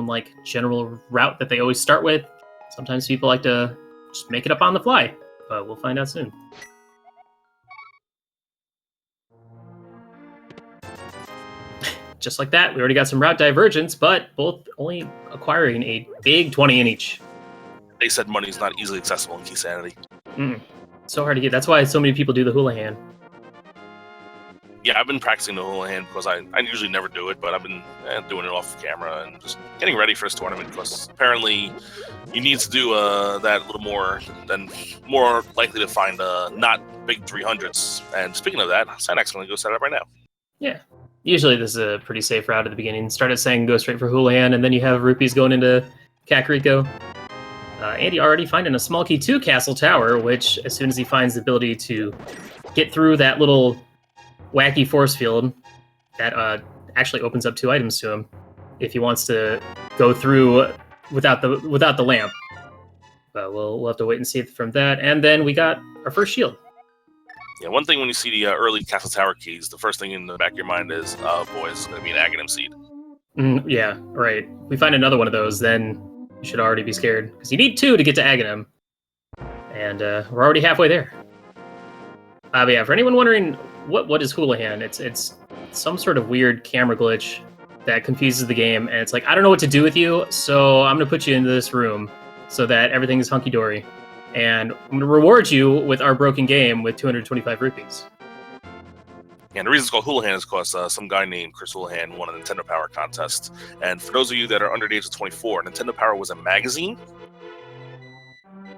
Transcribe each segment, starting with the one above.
like general route that they always start with. Sometimes people like to just make it up on the fly, but we'll find out soon. Just like that, we already got some route divergence, but both only acquiring a big 20 in each. They said money is not easily accessible in Keysanity. So hard to get. That's why so many people do the hula hand. Yeah, I've been practicing the hula hand because I usually never do it, but I've been doing it off camera and just getting ready for this tournament because apparently you need to do that a little more, then more likely to find not big 300s. And speaking of that, Synack's going to go set it up right now. Yeah. Usually this is a pretty safe route at the beginning. Start at saying go straight for Houlihan, and then you have rupees going into Kakariko. Andy already finding a small key 2 castle tower, which as soon as he finds the ability to get through that little wacky force field, that actually opens up 2 items to him if he wants to go through without the lamp. But we'll have to wait and see from that. And then we got our first shield. Yeah, one thing when you see the early Castle Tower keys, the first thing in the back of your mind is, oh boy, this is going to be an Aghanim seed. Yeah, right. If we find another one of those, then you should already be scared. Because you need 2 to get to Aghanim. And we're already halfway there. But yeah, for anyone wondering, what is Houlihan? It's some sort of weird camera glitch that confuses the game. And it's like, I don't know what to do with you, so I'm going to put you into this room so that everything is hunky-dory. And I'm going to reward you with our broken game with 225 rupees. And the reason it's called Houlihan is because some guy named Chris Houlihan won a Nintendo Power contest. And for those of you that are under the age of 24, Nintendo Power was a magazine.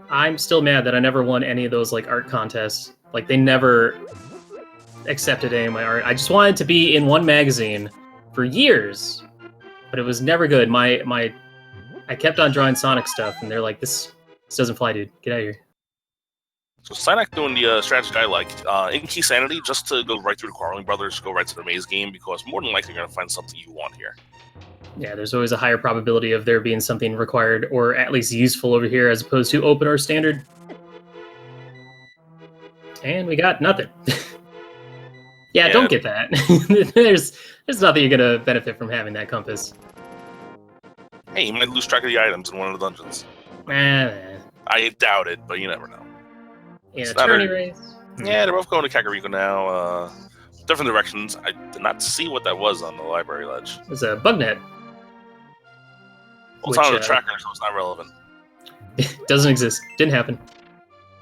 I'm still mad that I never won any of those like art contests. Like they never accepted any of my art. I just wanted to be in one magazine for years, but it was never good. I kept on drawing Sonic stuff, and they're like, this doesn't fly, dude. Get out of here. So Synack doing the strategy I like. In Keysanity, just to go right through the Quarreling Brothers, go right to the maze game, because more than likely you're going to find something you want here. Yeah, there's always a higher probability of there being something required, or at least useful over here, as opposed to open or standard. And we got nothing. Yeah, don't get that. There's nothing you're going to benefit from having that compass. Hey, you might lose track of the items in one of the dungeons. I doubt it, but you never know. Yeah, tourney race. Yeah, they're both going to Kakariko now. Different directions. I did not see what that was on the library ledge. It's a bug net. Well, it's not on the tracker, so it's not relevant. It doesn't exist. Didn't happen.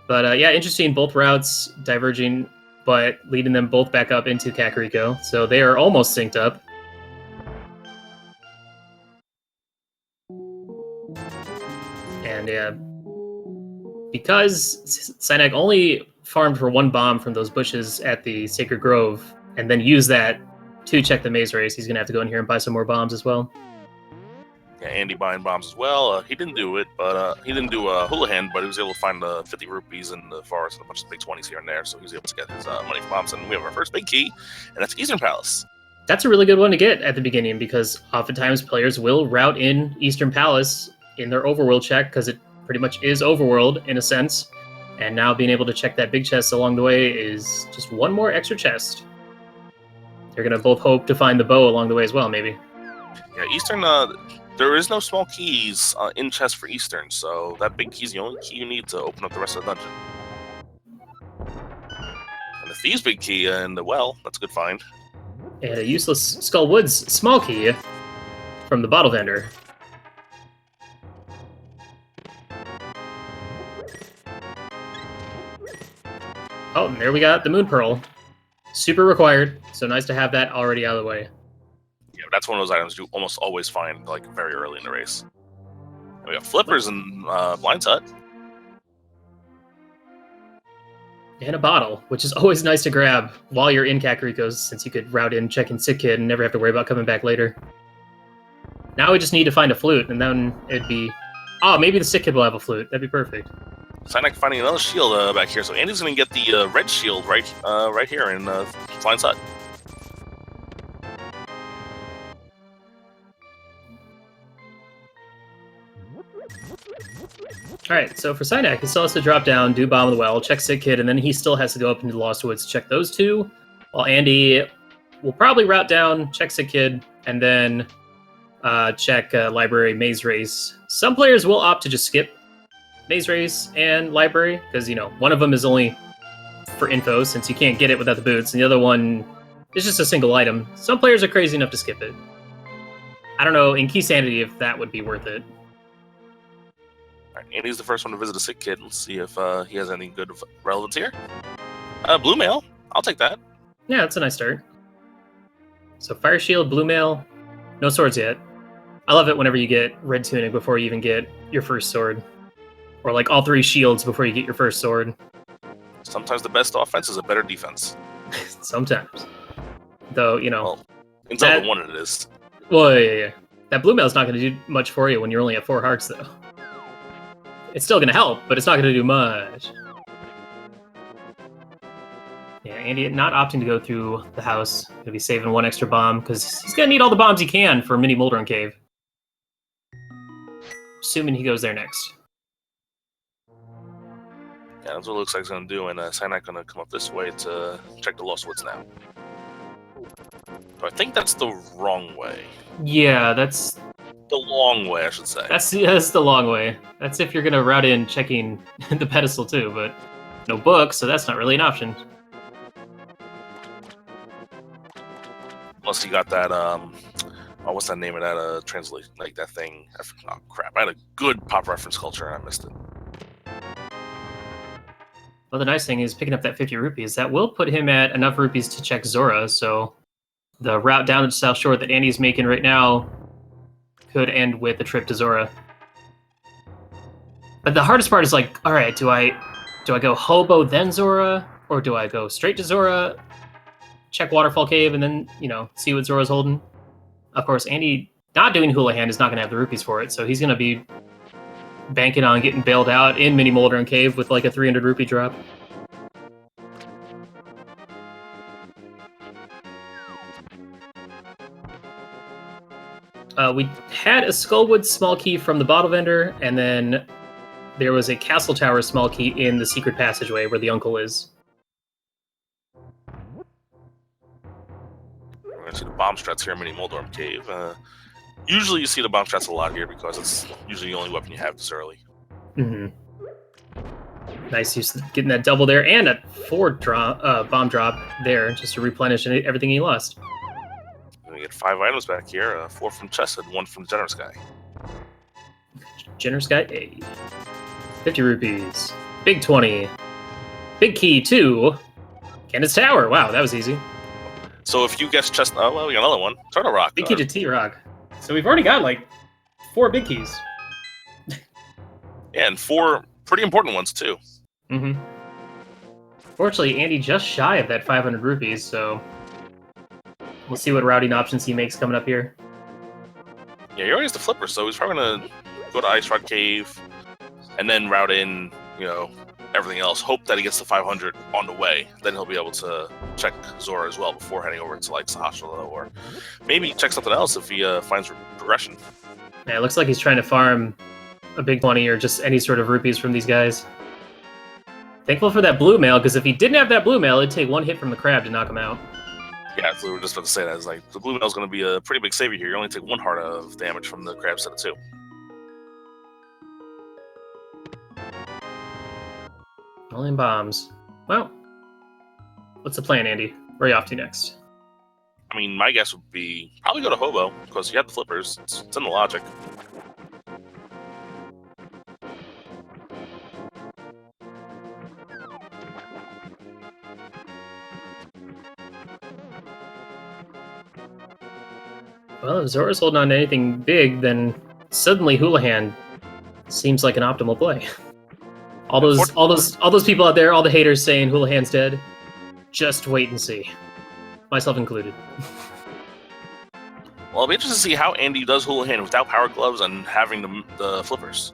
But yeah, interesting. Both routes diverging, but leading them both back up into Kakariko. So they are almost synced up. And yeah, because Synack only farmed for 1 bomb from those bushes at the Sacred Grove, and then used that to check the maze race, he's going to have to go in here and buy some more bombs as well. Yeah, Andy buying bombs as well. He didn't do it, but he didn't do Houlihan, but he was able to find 50 rupees in the forest and a bunch of big 20s here and there, so he was able to get his money for bombs. And we have our first big key, and that's Eastern Palace. That's a really good one to get at the beginning, because oftentimes players will route in Eastern Palace in their overworld check, because it pretty much is overworld in a sense. And now being able to check that big chest along the way is just one more extra chest. They're going to both hope to find the bow along the way as well, maybe. Yeah, Eastern, there is no small keys in chest for Eastern, so that big key is the only key you need to open up the rest of the dungeon. And the Thieves' big key in the well, that's a good find. And a useless Skull Woods small key from the bottle vendor. Oh, and there we got the Moon Pearl. Super required, so nice to have that already out of the way. Yeah, that's one of those items you almost always find like very early in the race. And we got Flippers and Blind Hut. And a bottle, which is always nice to grab while you're in Kakariko's, since you could route in, check in Sick Kid, and never have to worry about coming back later. Now we just need to find a flute, and then it'd be... Oh, maybe the Sick Kid will have a flute. That'd be perfect. Synack finding another shield back here, so Andy's going to get the red shield right here in Blind Hut. Alright, so for Synack, he still has to drop down, do Bomb of the Well, check Sick Kid, and then he still has to go up into the Lost Woods to check those two, while Andy will probably route down, check Sick Kid, and then check library maze race. Some players will opt to just skip maze race and library because, you know, one of them is only for info since you can't get it without the boots, and the other one is just a single item. Some players are crazy enough to skip it. I don't know, in Keysanity, if that would be worth it. All right, Andy's the first one to visit a sick kid. Let's see if he has any good relevance here. Blue mail. I'll take that. Yeah, that's a nice start. So Fire Shield, Blue Mail, no swords yet. I love it whenever you get Red Tunic before you even get your first sword. Or like all 3 shields before you get your first sword. Sometimes the best offense is a better defense. Sometimes. Though, you know... Well, in Zelda 1 it is. Well, yeah. That Blue Mail's not going to do much for you when you're only at 4 hearts, though. It's still going to help, but it's not going to do much. Yeah, Andy not opting to go through the house. Going to be saving 1 extra bomb, because he's going to need all the bombs he can for Mini Moldorm Cave. Assuming he goes there next. Yeah, that's what it looks like he's going to do, and Synack going to come up this way to check the Lost Woods now. So I think that's the wrong way. Yeah, that's... The long way, I should say. That's the long way. That's if you're going to route in checking the pedestal, too, but no book, so that's not really an option. Unless you got that, what's that name of that translation? Like that thing? Oh, crap. I had a good pop reference culture, and I missed it. Well, the nice thing is picking up that 50 rupees. That will put him at enough rupees to check Zora, so the route down to South Shore that Andy's making right now could end with a trip to Zora. But the hardest part is like, all right, do I go Hobo then Zora, or do I go straight to Zora, check Waterfall Cave, and then, you know, see what Zora's holding? Of course, Andy not doing Hula Hand is not going to have the rupees for it, so he's going to be banking on getting bailed out in Mini Moldorm Cave with like a 300 rupee drop. We had a Skullwood small key from the bottle vendor, and then there was a Castle Tower small key in the secret passageway where the uncle is. We're going to see the bomb strats here in Mini Moldorm Cave. Usually you see the bomb strats a lot here because it's usually the only weapon you have this early. Mm-hmm. Nice use getting that double there, and a 4 bomb drop there just to replenish everything he lost. We get 5 items back here, 4 from Chesed, 1 from the Generous Guy. Generous Guy, 50 rupees. Big 20. Big key, 2. Candace Tower. Wow, that was easy. So if you guess Chesed... Oh, well, we got another one. Turtle Rock. Big key to T-Rock. So we've already got, like, 4 big keys. Yeah, and 4 pretty important ones, too. Mm-hmm. Fortunately, Andy just shy of that 500 rupees, so... We'll see what routing options he makes coming up here. Yeah, he already has the flipper, so he's probably going to go to Ice Rod Cave and then route in, you know, everything else. Hope that he gets the 500 on the way. Then he'll be able to check Zora as well before heading over to, like, Sahashala, or maybe check something else if he finds progression. Yeah, it looks like he's trying to farm a big 20 or just any sort of rupees from these guys. Thankful for that blue mail, because if he didn't have that blue mail, it'd take 1 hit from the crab to knock him out. Yeah, we were just about to say that. It's like, the blue mail is going to be a pretty big savior here. You only take 1 heart of damage from the crab set of 2. Rolling bombs. Well, what's the plan, Andy? Where are you off to next? I mean, my guess would be probably go to Hobo, because you have the flippers. It's in the logic. Well, if Zora's holding on to anything big, then suddenly Hula Hand seems like an optimal play. All those people out there, all the haters saying Hula Hand's dead, just wait and see. Myself included. Well, I'll be interested to see how Andy does Hula Hand without Power Gloves and having the flippers.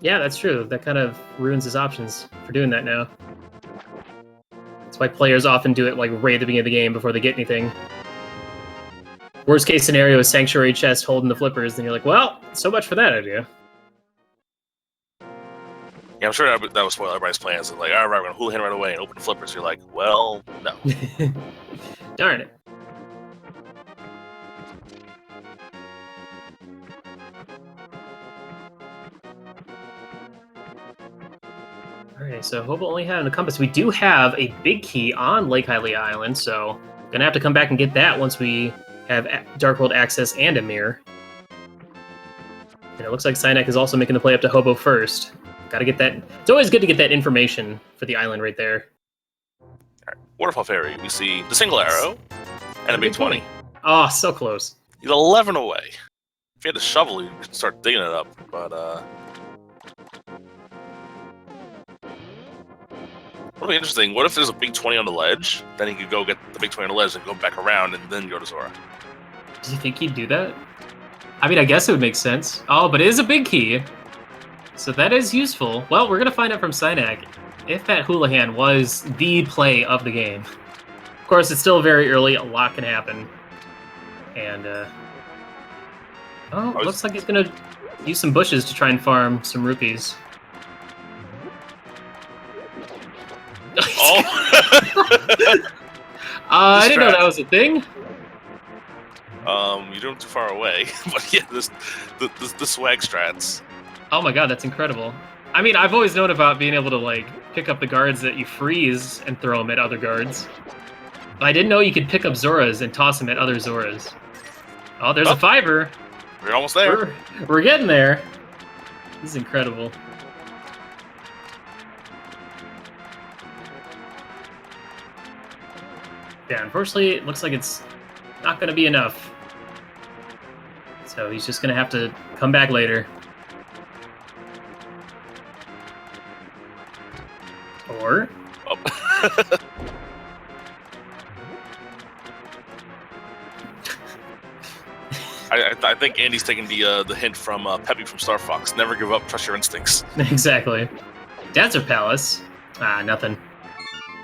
Yeah, that's true. That kind of ruins his options for doing that now. That's why players often do it like right at the beginning of the game before they get anything. Worst case scenario is Sanctuary Chest holding the flippers, then you're like, well, so much for that idea. Yeah, I'm sure that was spoil everybody's plans. It's like, all right, we're going to Hula Hand right away and open the flippers. You're like, well, no. Darn it. Alright, so Hobo only had a compass. We do have a big key on Lake Hylia Island, so gonna have to come back and get that once we have Dark World access and a mirror. And it looks like Synack is also making the play up to Hobo first. Gotta get that. It's always good to get that information for the island right there. Alright, Waterfall Ferry, we see the single arrow and a big 20. Oh, so close. He's 11 away. If you had a shovel, you could start digging it up, but That'll be interesting. What if there's a big 20 on the ledge? Then he could go get the big 20 on the ledge and go back around and then go to Zora. Do you think he'd do that? I mean, I guess it would make sense. Oh, but it is a big key. So that is useful. Well, we're going to find out from Synack if that Houlihan was the play of the game. Of course, it's still very early. A lot can happen. And, looks like he's going to use some bushes to try and farm some rupees. Oh! I didn't know that was a thing. You're doing too far away. But yeah, the swag strats. Oh my god, that's incredible. I mean, I've always known about being able to, like, pick up the guards that you freeze and throw them at other guards. But I didn't know you could pick up Zoras and toss them at other Zoras. Oh, there's a fiber. We're almost there. We're getting there. This is incredible. Yeah, unfortunately, it looks like it's not going to be enough. So he's just going to have to come back later. Or... Oh. I think Andy's taking the hint from Peppy from Star Fox. Never give up, trust your instincts. Exactly. Desert Palace. Ah, nothing.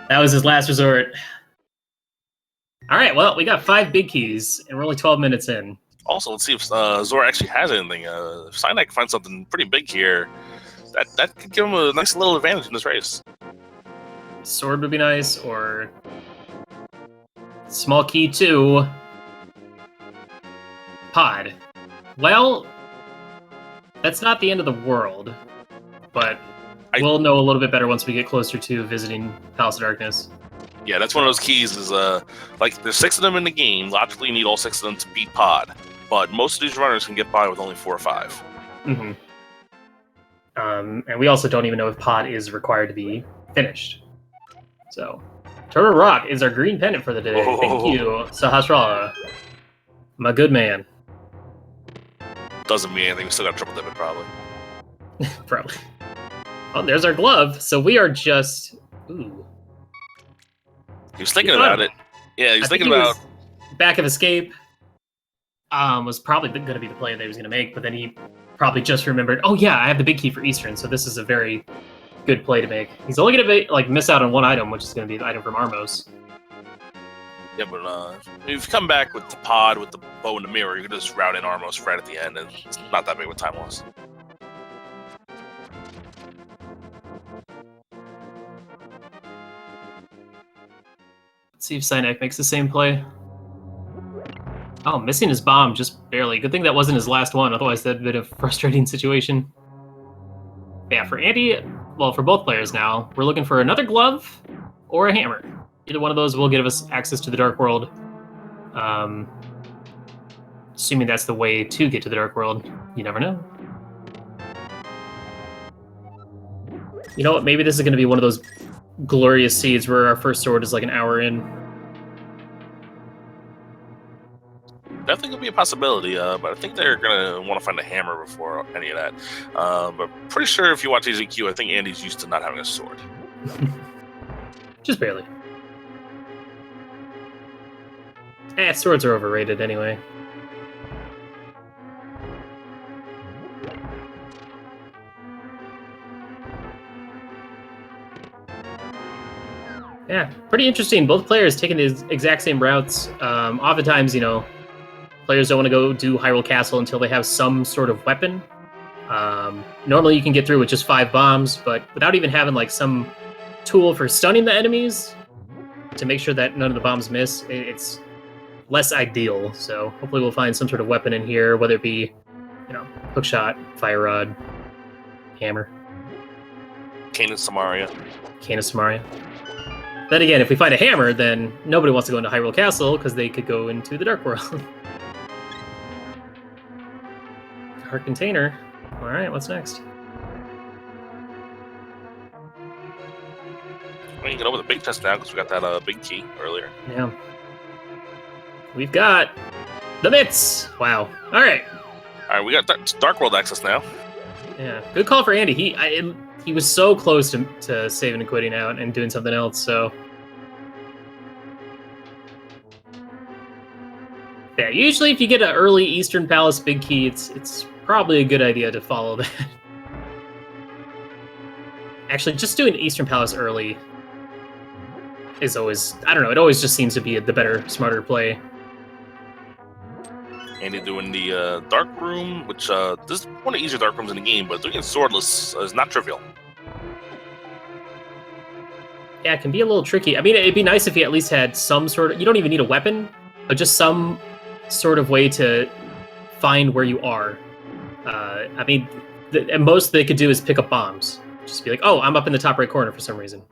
That was his last resort. Alright, well, we got 5 big keys, and we're only 12 minutes in. Also, let's see if Zora actually has anything. If Synack finds something pretty big here, that could give him a nice little advantage in this race. Sword would be nice, or... Small key 2... Pod. Well, that's not the end of the world, but we'll know a little bit better once we get closer to visiting Palace of Darkness. Yeah, that's one of those keys is, like, there's 6 of them in the game. Logically, you need all 6 of them to beat Pod. But most of these runners can get by with only 4 or 5. Mm-hmm. And we also don't even know if Pod is required to be finished. So, Turtle Rock is our green pendant for the day. Oh. Thank you, Sahasrara. My good man. Doesn't mean anything. We still got triple dip it, probably. Probably. Oh, there's our glove. So we are just... Ooh. He was thinking about it. Yeah, he was thinking about... Back of Escape was probably going to be the play that he was going to make, but then he probably just remembered, oh yeah, I have the big key for Eastern, so this is a very good play to make. He's only going to like miss out on one item, which is going to be the item from Armos. Yeah, but if you come back with the pod, with the bow and the mirror, you can just route in Armos right at the end, and it's not that big of a time loss. Let's see if Synack makes the same play. Oh, missing his bomb just barely. Good thing that wasn't his last one, otherwise that'd been a frustrating situation. But yeah, for Andy, well, for both players now, we're looking for another glove or a hammer. Either one of those will give us access to the Dark World. Assuming that's the way to get to the Dark World. You never know. You know what? Maybe this is going to be one of those glorious seeds where our first sword is like an hour in. Definitely could be a possibility, but I think they're going to want to find a hammer before any of that. But pretty sure if you watch AZQ, I think Andy's used to not having a sword. Just barely. Swords are overrated anyway. Yeah, pretty interesting. Both players taking the exact same routes. Oftentimes, you know, players don't want to go do Hyrule Castle until they have some sort of weapon. Normally you can get through with just 5 bombs, but without even having like some tool for stunning the enemies to make sure that none of the bombs miss, it's less ideal. So hopefully we'll find some sort of weapon in here, whether it be, hookshot, fire rod, hammer. Cane of Samaria. Cane of Samaria. Then again, if we find a hammer, then nobody wants to go into Hyrule Castle because they could go into the Dark World. Heart container. All right, what's next? We can get over the big chest now because we got that big key earlier. Yeah. We've got the mitts. Wow. All right. All right, we got Dark World access now. Yeah. Good call for Andy. He was so close to saving and quitting out and doing something else. So. Yeah. Usually, if you get an early Eastern Palace big key, it's probably a good idea to follow that. Actually, just doing Eastern Palace early is always, I don't know, it always just seems to be the better, smarter play. Andy doing the Dark Room, which this is one of the easier Dark Rooms in the game, but doing it swordless is not trivial. Yeah, it can be a little tricky. I mean, it'd be nice if you at least had some sort of, you don't even need a weapon, but just some sort of way to find where you are. I mean, and most they could do is pick up bombs. Just be like, oh, I'm up in the top right corner for some reason.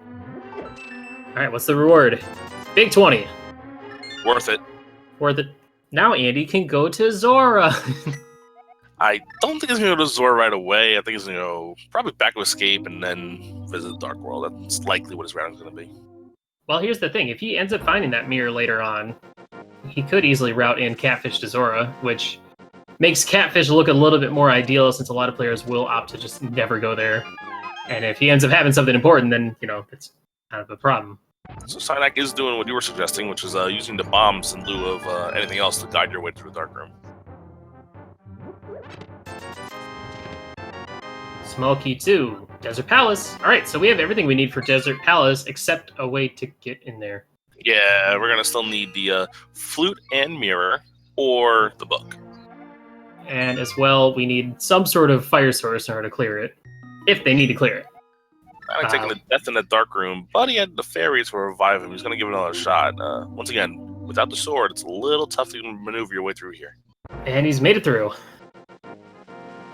All right, what's the reward? Big 20. Worth it. Worth it. Now Andy can go to Zora. I don't think he's going to go to Zora right away. I think he's going to go probably back to Escape and then visit the Dark World. That's likely what his route is going to be. Well, here's the thing. If he ends up finding that mirror later on, he could easily route in Catfish to Zora, which makes Catfish look a little bit more ideal since a lot of players will opt to just never go there. And if he ends up having something important, then, it's kind of a problem. So Synack is doing what you were suggesting, which is using the bombs in lieu of anything else to guide your way through the Dark Room. Small key 2, Desert Palace. All right, so we have everything we need for Desert Palace except a way to get in there. Yeah, we're going to still need the flute and mirror or the book. And as well, we need some sort of fire source in order to clear it, if they need to clear it. I like taking the death in the Dark Room, but he had the fairies to revive him. He's going to give it another shot. Once again, without the sword, it's a little tough to maneuver your way through here. And he's made it through.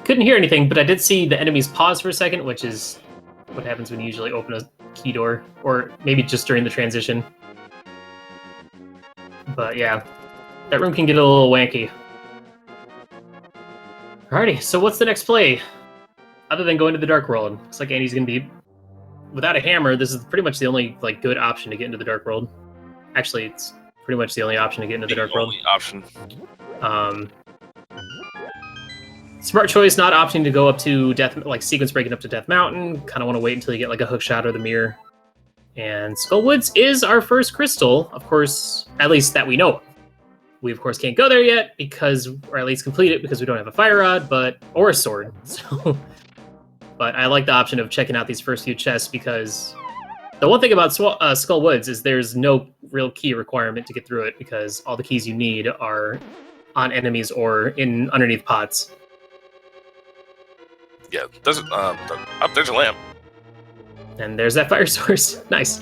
Couldn't hear anything, but I did see the enemies pause for a second, which is what happens when you usually open a key door, or maybe just during the transition. But yeah, that room can get a little wanky. Alrighty, so what's the next play? Other than going to the Dark World, looks like Andy's going to be... Without a hammer, this is pretty much the only good option to get into the Dark World. Actually, it's pretty much the only option to get into the Dark World. The only option. Smart choice, not opting to go up to sequence breaking up to Death Mountain. Kind of want to wait until you get a hook shot or the mirror. And Skullwoods is our first crystal, of course, at least that we know of. We of course can't go there yet or at least complete it because we don't have a fire rod, or a sword. So. But I like the option of checking out these first few chests because the one thing about Skull Woods is there's no real key requirement to get through it because all the keys you need are on enemies or underneath pots. Yeah, there's a lamp. And there's that fire source. Nice.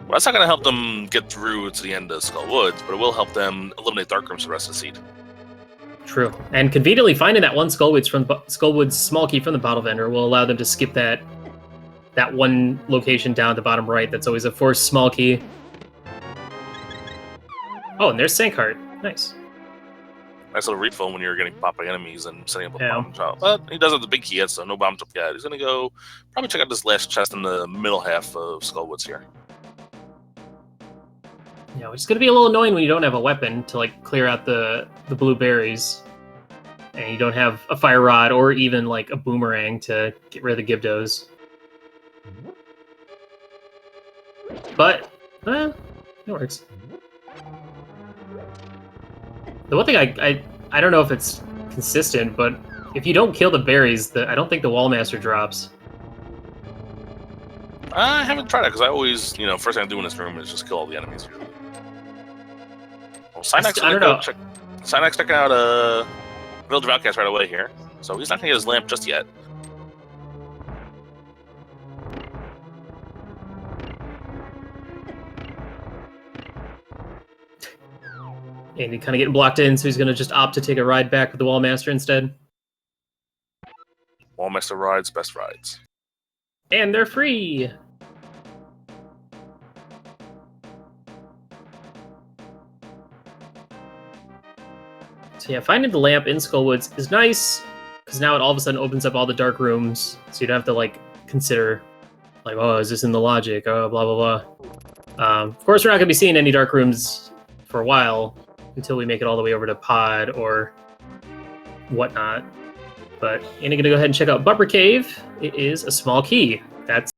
Well, that's not going to help them get through to the end of Skull Woods, but it will help them eliminate Dark Rooms for the rest of the seed. True. And conveniently finding that one Skullwoods small key from the bottle vendor will allow them to skip that one location down at the bottom right that's always a forced small key. Oh, and there's Sankheart. Nice. Nice little refill when you're getting popped by enemies and setting up a bomb shot. But he doesn't have the big key yet, so no bombs up yet. He's going to go probably check out this last chest in the middle half of Skullwoods here. Yeah, which is going to be a little annoying when you don't have a weapon to clear out the blue berries, and you don't have a fire rod or even a boomerang to get rid of the Gibdos. But it works. The one thing I don't know if it's consistent, but if you don't kill the berries, I don't think the Wallmaster drops. I haven't tried it because I always, first thing I do in this room is just kill all the enemies usually. Well, Synack's checking out Village of Outcast right away here, so he's not going to get his lamp just yet. Andy kind of getting blocked in, so he's going to just opt to take a ride back with the Wallmaster instead. Wallmaster rides, best rides. And they're free! So yeah, finding the lamp in Skullwoods is nice, because now it all of a sudden opens up all the dark rooms, so you don't have to, like, consider, like, oh, is this in the logic? Oh, blah, blah, blah. Of course, we're not going to be seeing any dark rooms for a while, until we make it all the way over to Pod or whatnot. But I'm going to go ahead and check out Bumper Cave. It is a small key. That's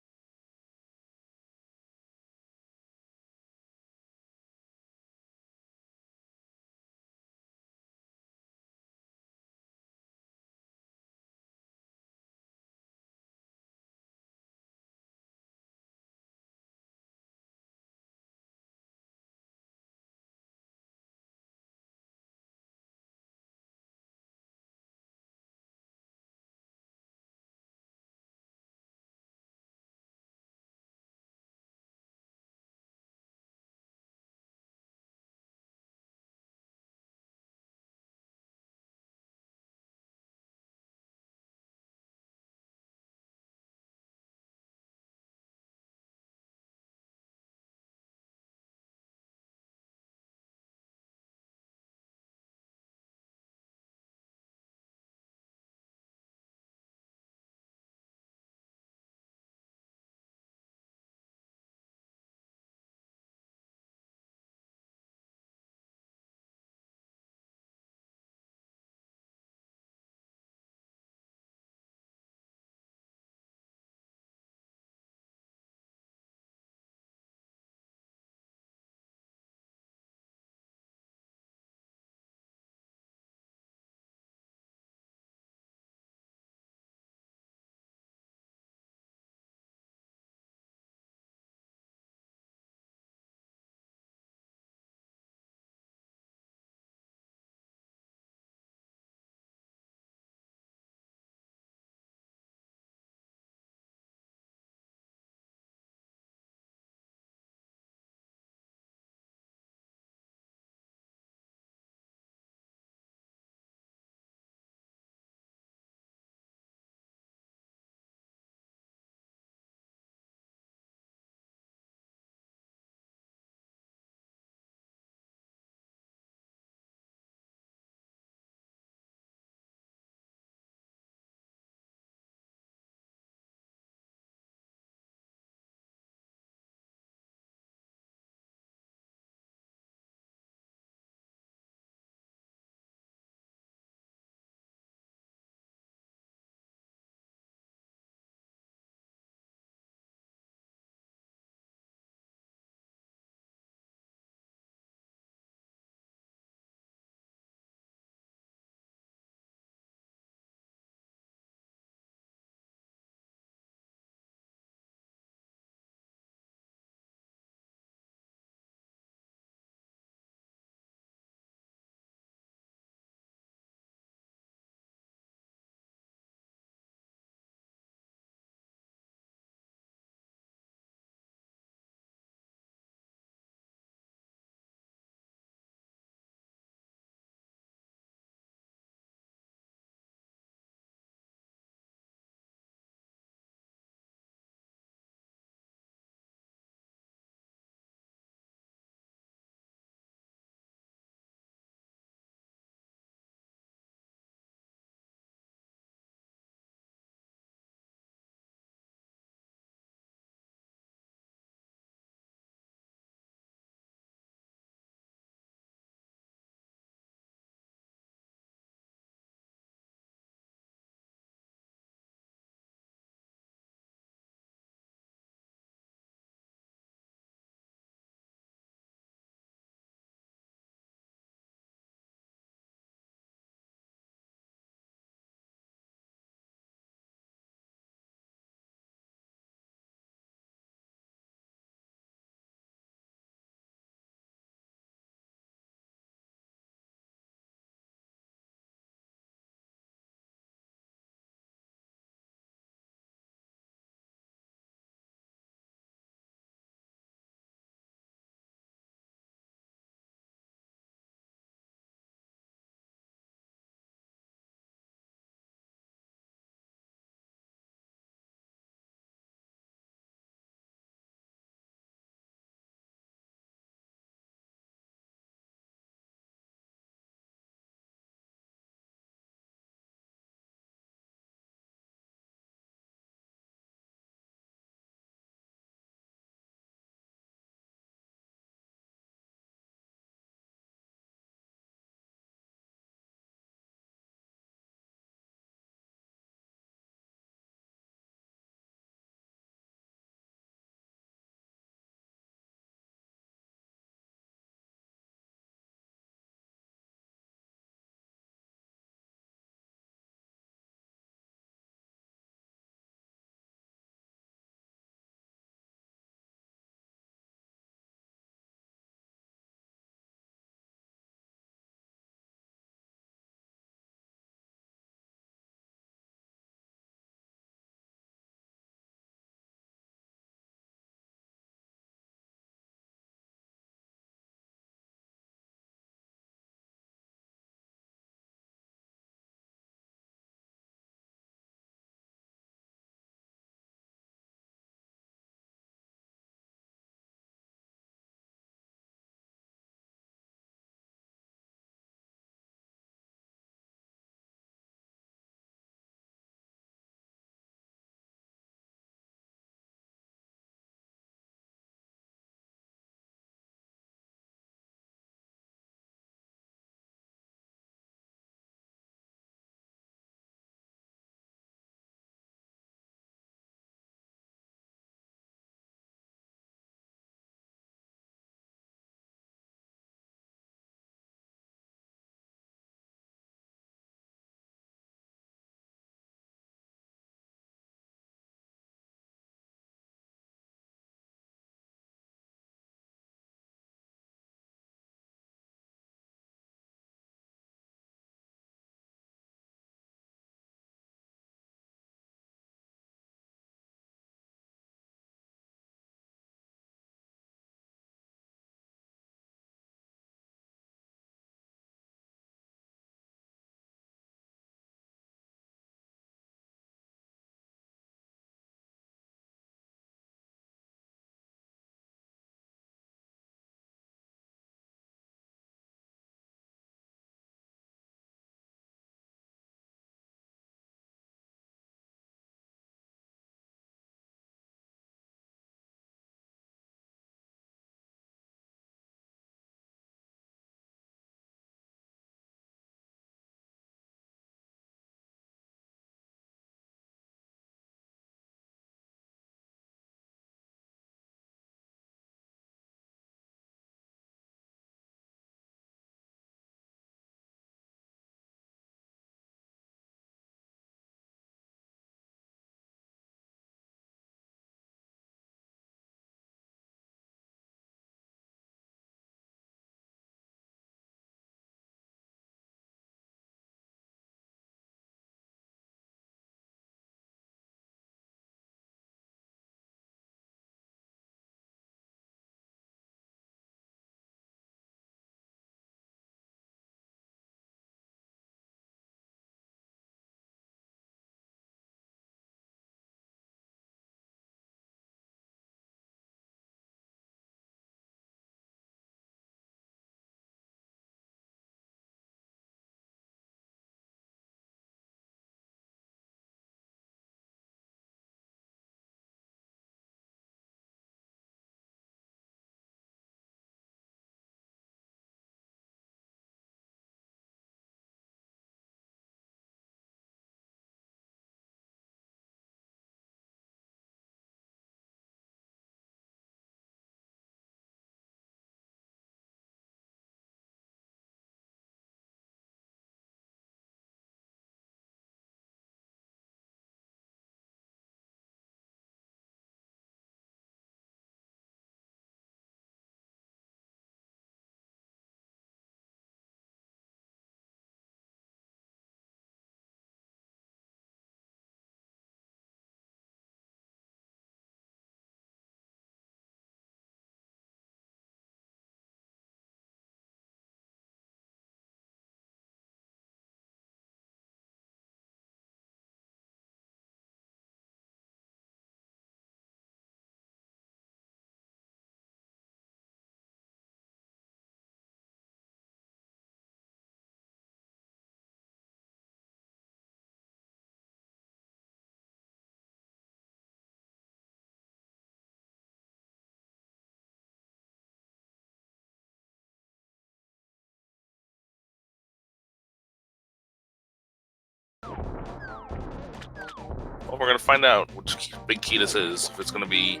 Well, we're gonna find out which big key this is. If it's gonna be,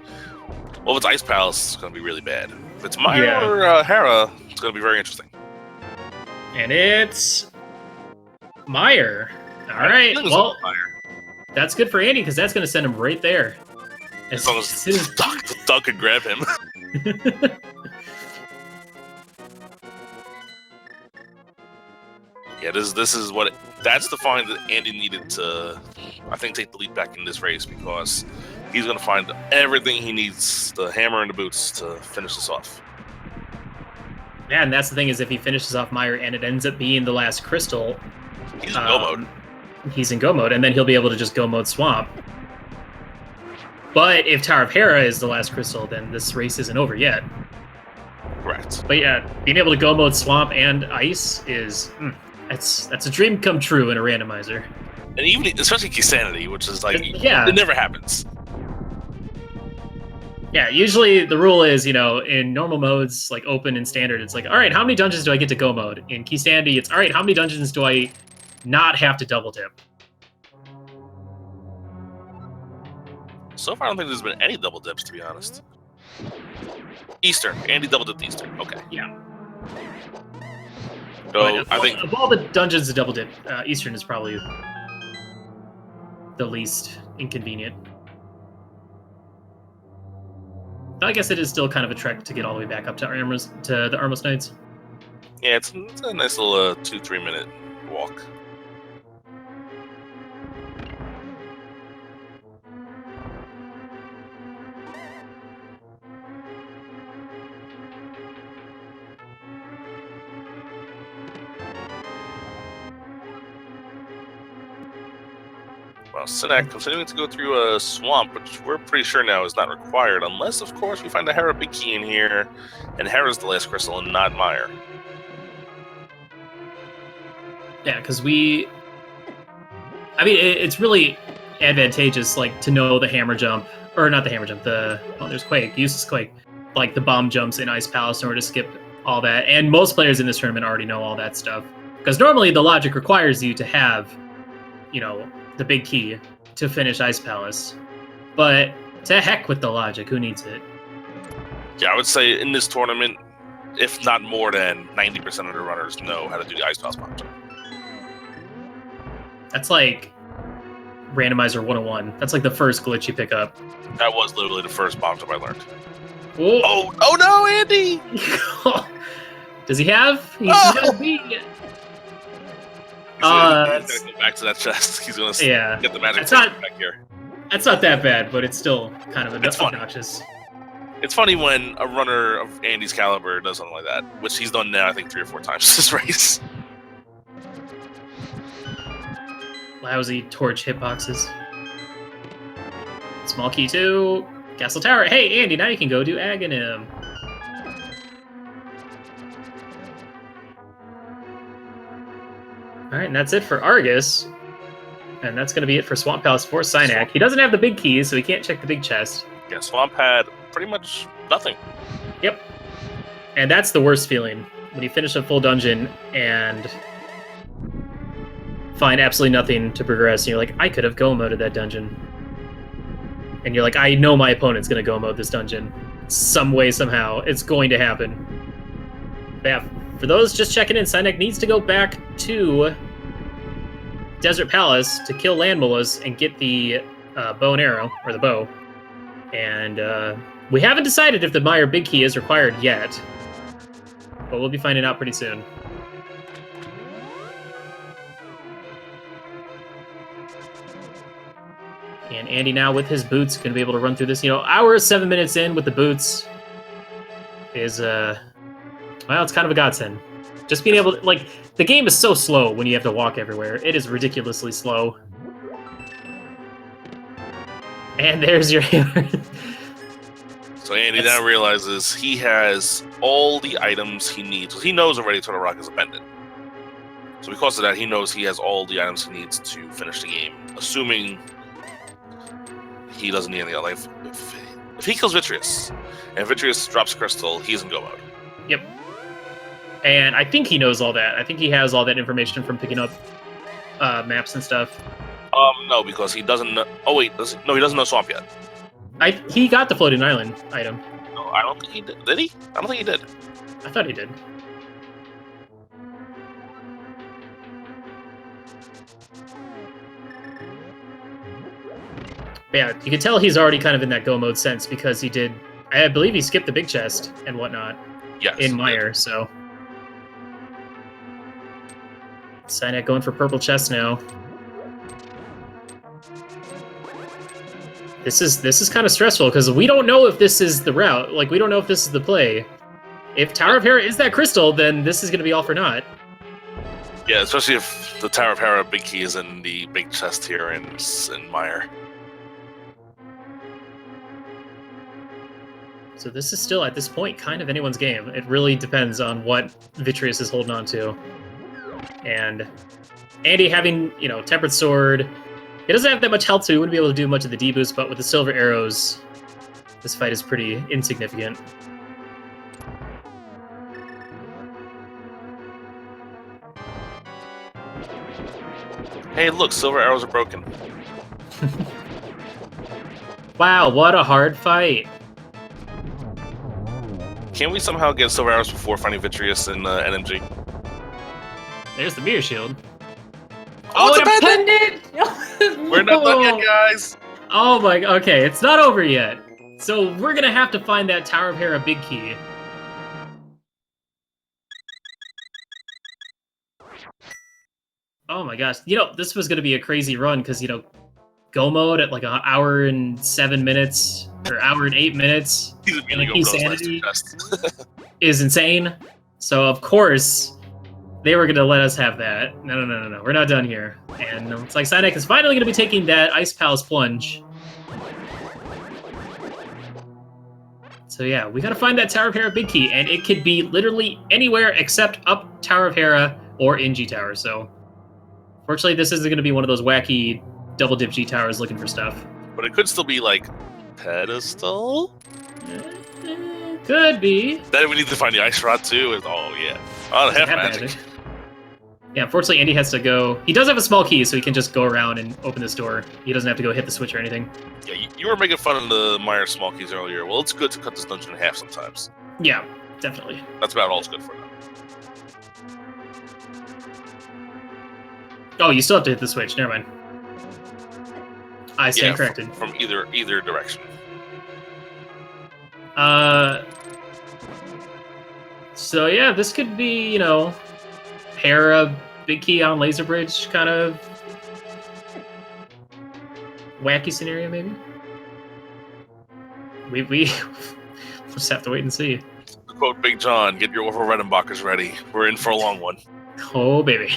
well, if it's Ice Palace, it's gonna be really bad. If it's Maya or Hera, it's gonna be very interesting. And it's Meyer. All right. Well, that's good for Andy because that's gonna send him right there. As long as Doug can grab him. Yeah, this is what that's the find that Andy needed to, I think, take the lead back in this race because he's going to find everything he needs, the hammer and the boots, to finish this off. Yeah, and that's the thing is if he finishes off Meyer and it ends up being the last crystal, he's in go mode. He's in go mode, and then he'll be able to just go mode swamp. But if Tower of Hera is the last crystal, then this race isn't over yet. Correct. But yeah, being able to go mode swamp and ice is that's a dream come true in a randomizer. And even especially Keysanity, which is like it never happens. Yeah, usually the rule is, in normal modes, like open and standard, it's like, all right, how many dungeons do I get to go mode? In Keysanity, it's all right, how many dungeons do I not have to double dip? So far, I don't think there's been any double dips, to be honest. Eastern. Andy double dipped Eastern. Okay. Yeah. So I think of all the dungeons to double dip, Eastern is probably the least inconvenient. I guess it is still kind of a trek to get all the way back up to the Armos Knights. Yeah, it's a nice little 2-3 minute walk. Well, Synack continuing to go through a swamp, which we're pretty sure now is not required, unless, of course, we find a Hera big key in here, and Hera's the last crystal and not Meyer. Yeah, because it's really advantageous, like, to know the hammer jump, or not the hammer jump, there's Quake, useless Quake, like the bomb jumps in Ice Palace in order to skip all that, and most players in this tournament already know all that stuff, because normally the logic requires you to have, the big key to finish Ice Palace. But to heck with the logic, who needs it? Yeah, I would say in this tournament, if not more than 90% of the runners know how to do the Ice Palace bomb jump. That's like Randomizer 101. That's like the first glitch you pick up. That was literally the first bomb jump I learned. Whoa. Oh no, Andy! Does he have? He's got a beat. He's gonna go back to that chest. He's gonna get the magic back here. That's not that bad, but it's still kind of obnoxious. It's funny when a runner of Andy's caliber does something like that, which he's done now, I think, 3 or 4 times this race. Lousy torch hitboxes. Small key 2. Castle Tower. Hey, Andy, now you can go do Aghanim. Alright, and that's it for Argus. And that's going to be it for Swamp Palace for Synack. He doesn't have the big keys, so he can't check the big chest. Yeah, Swamp had pretty much nothing. Yep. And that's the worst feeling. When you finish a full dungeon and find absolutely nothing to progress, and you're like, I could have go moded that dungeon. And you're like, I know my opponent's going to go mode this dungeon. Some way, somehow. It's going to happen. But yeah, for those just checking in, Synack needs to go back to Desert Palace to kill Land Mullahs and get the bow and arrow, or the bow. And we haven't decided if the Meyer Big Key is required yet, but we'll be finding out pretty soon. And Andy now with his boots going to be able to run through this. Hour 7 minutes in with the boots is, well, it's kind of a godsend. Just being able to, the game is so slow when you have to walk everywhere. It is ridiculously slow. And there's your hammer. So Andy now realizes he has all the items he needs. He knows already Turtle Rock is a pendant. So because of that, he knows he has all the items he needs to finish the game. Assuming he doesn't need anything else. If he kills Vitreous, and Vitreous drops Crystal, he's in go mode. Yep. And I think he knows all that. I think he has all that information from picking up maps and stuff. No, because he doesn't know. Oh wait, no, he doesn't know swamp yet. He got the floating island item. No, I don't think he did. Did he? I don't think he did. I thought he did. But yeah, you can tell he's already kind of in that go mode sense because he did. I believe he skipped the big chest and whatnot. Yes. In Meyer, so. Synack going for purple chest now. This is kind of stressful because we don't know if this is the route. Like, we don't know if this is the play. If Tower of Hera is that crystal, then this is going to be all for naught. Yeah, especially if the Tower of Hera big key is in the big chest here in Meyer. So this is still, at this point, kind of anyone's game. It really depends on what Vitreous is holding on to. And Andy having, Tempered Sword. He doesn't have that much health, so he wouldn't be able to do much of the D-boost, but with the silver arrows, this fight is pretty insignificant. Hey, look, silver arrows are broken. Wow, what a hard fight. Can we somehow get silver arrows before finding Vitreous in NMG? There's the mirror shield. Oh, it's a pendant! We're not done yet, guys! Oh my, okay, it's not over yet. So we're gonna have to find that Tower of Hera big key. Oh my gosh, this was gonna be a crazy run, because, go mode at like an hour and 7 minutes, or hour and 8 minutes. Keysanity is insane. So of course, they were going to let us have that. No. We're not done here. And it's like Synack is finally going to be taking that Ice Palace plunge. So yeah, we got to find that Tower of Hera big key, and it could be literally anywhere except up Tower of Hera or in G Tower. So fortunately, this isn't going to be one of those wacky double dip G Towers looking for stuff. But it could still be like pedestal? Could be. Then we need to find the ice rod too. Oh yeah. Oh, half magic. Yeah, unfortunately, Andy has to go. He does have a small key, so he can just go around and open this door. He doesn't have to go hit the switch or anything. Yeah, you were making fun of the Meyer small keys earlier. Well, it's good to cut this dungeon in half sometimes. Yeah, definitely. That's about all it's good for now. Oh, you still have to hit the switch. Never mind. I stand corrected. From either direction. So yeah, this could be, Hera big key on laser bridge kind of wacky scenario maybe. We just have to wait and see. To quote Big John, get your Orville Redenbachers ready. We're in for a long one. Oh baby.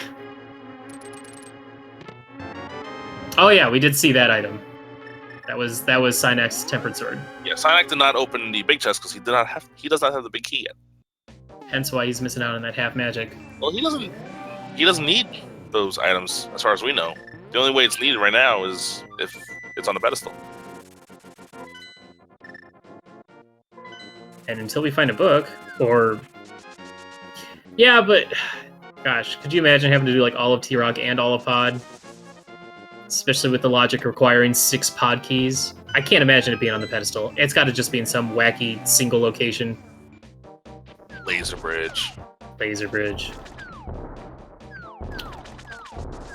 Oh yeah, we did see that item. That was Synack's Tempered Sword. Yeah, Synack did not open the big chest because he does not have the big key yet. Hence why he's missing out on that half magic. Well, he doesn't need those items as far as we know. The only way it's needed right now is if it's on the pedestal. And until we find a book, or yeah, but gosh, could you imagine having to do like all of T-Rock and all of Pod? Especially with the logic requiring 6 pod keys. I can't imagine it being on the pedestal. It's got to just be in some wacky single location. Laser bridge.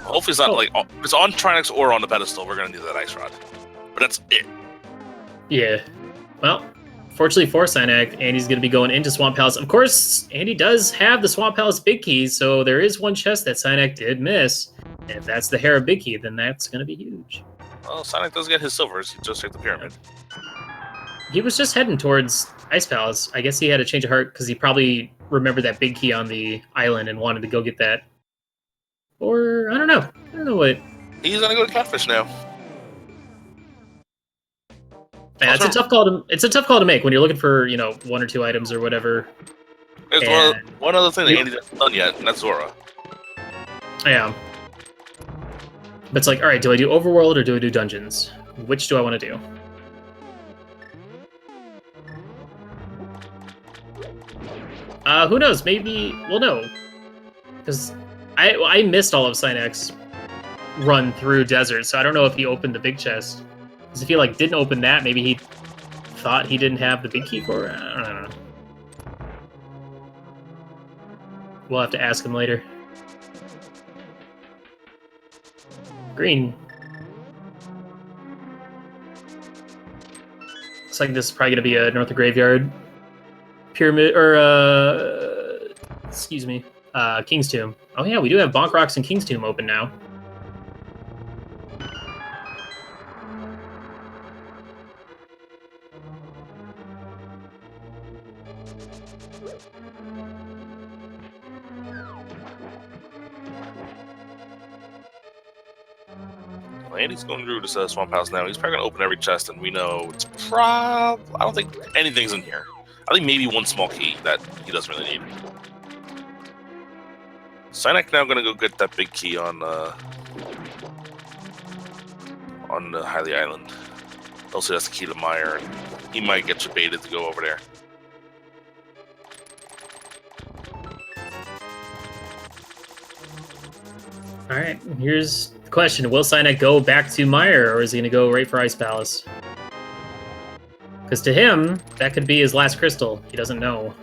Hopefully it's not if it's on Trinix or on the pedestal, we're gonna need that ice rod. But that's it. Yeah. Well, fortunately for Synack, Andy's gonna be going into Swamp Palace. Of course, Andy does have the Swamp Palace big keys, so there is one chest that Synack did miss. And if that's the Hera big key, then that's gonna be huge. Well, Synack does get his silvers. He just hit the pyramid. He was just heading towards Ice Palace. I guess he had a change of heart because he probably remembered that big key on the island and wanted to go get that. Or, I don't know. I don't know what... He's gonna go to Catfish now. Yeah, it's a tough call to make when you're looking for, 1 or 2 items or whatever. There's one other thing that Andy hasn't done yet, and that's Zora. Yeah. But it's like, alright, do I do Overworld or do I do Dungeons? Which do I want to do? Who knows? Maybe... Well, no. Because I missed all of Synack's run through desert, so I don't know if he opened the big chest. Because if he like didn't open that, maybe he thought he didn't have the big key for it. I don't know. We'll have to ask him later. Green. Looks like this is probably gonna be a North of Graveyard pyramid, or excuse me, King's Tomb. Oh yeah, we do have Bonk Rocks and King's Tomb open now. Andy's going through this swamp house now. He's probably going to open every chest, and we know it's I don't think anything's in here. I think maybe one small key that he doesn't really need. Synack now going to go get that big key on the Hylia Island. Also, that's the key to Meyer, and he might get you baited to go over there. All right, here's the question. Will Synack go back to Meyer, or is he going to go right for Ice Palace? Because to him, that could be his last crystal. He doesn't know.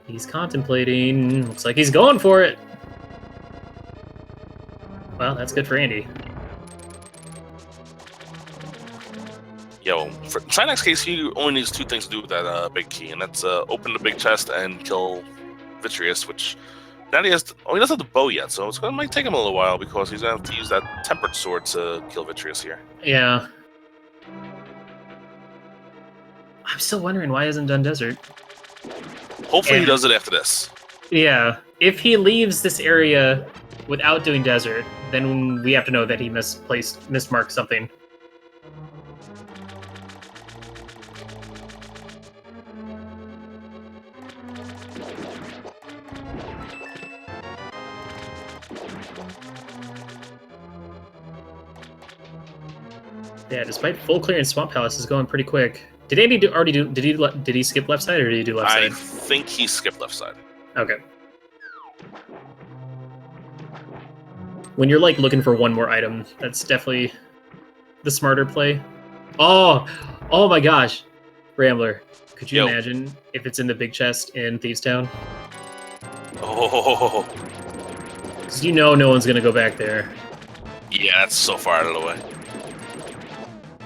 He's contemplating. Looks like he's going for it. Well, that's good for Andy. Yo, for Synack's case, he only needs two things to do with that big key, and that's open the big chest and kill Vitreous, which... Now he doesn't have the bow yet, so it might take him a little while because he's going to have to use that tempered sword to kill Vitreous here. Yeah. I'm still wondering why he hasn't done Desert. Hopefully he does it after this. Yeah. If he leaves this area without doing Desert, then we have to know that he mismarked something. Yeah, despite full clearance, Swamp Palace is going pretty quick. Did Andy did he skip left side, or did he do left side? I think he skipped left side. Okay. When you're like looking for one more item, that's definitely the smarter play. Oh my gosh, Rambler, could you imagine if it's in the big chest in Thieves Town? Oh, because you know no one's gonna go back there. Yeah, that's so far out of the way.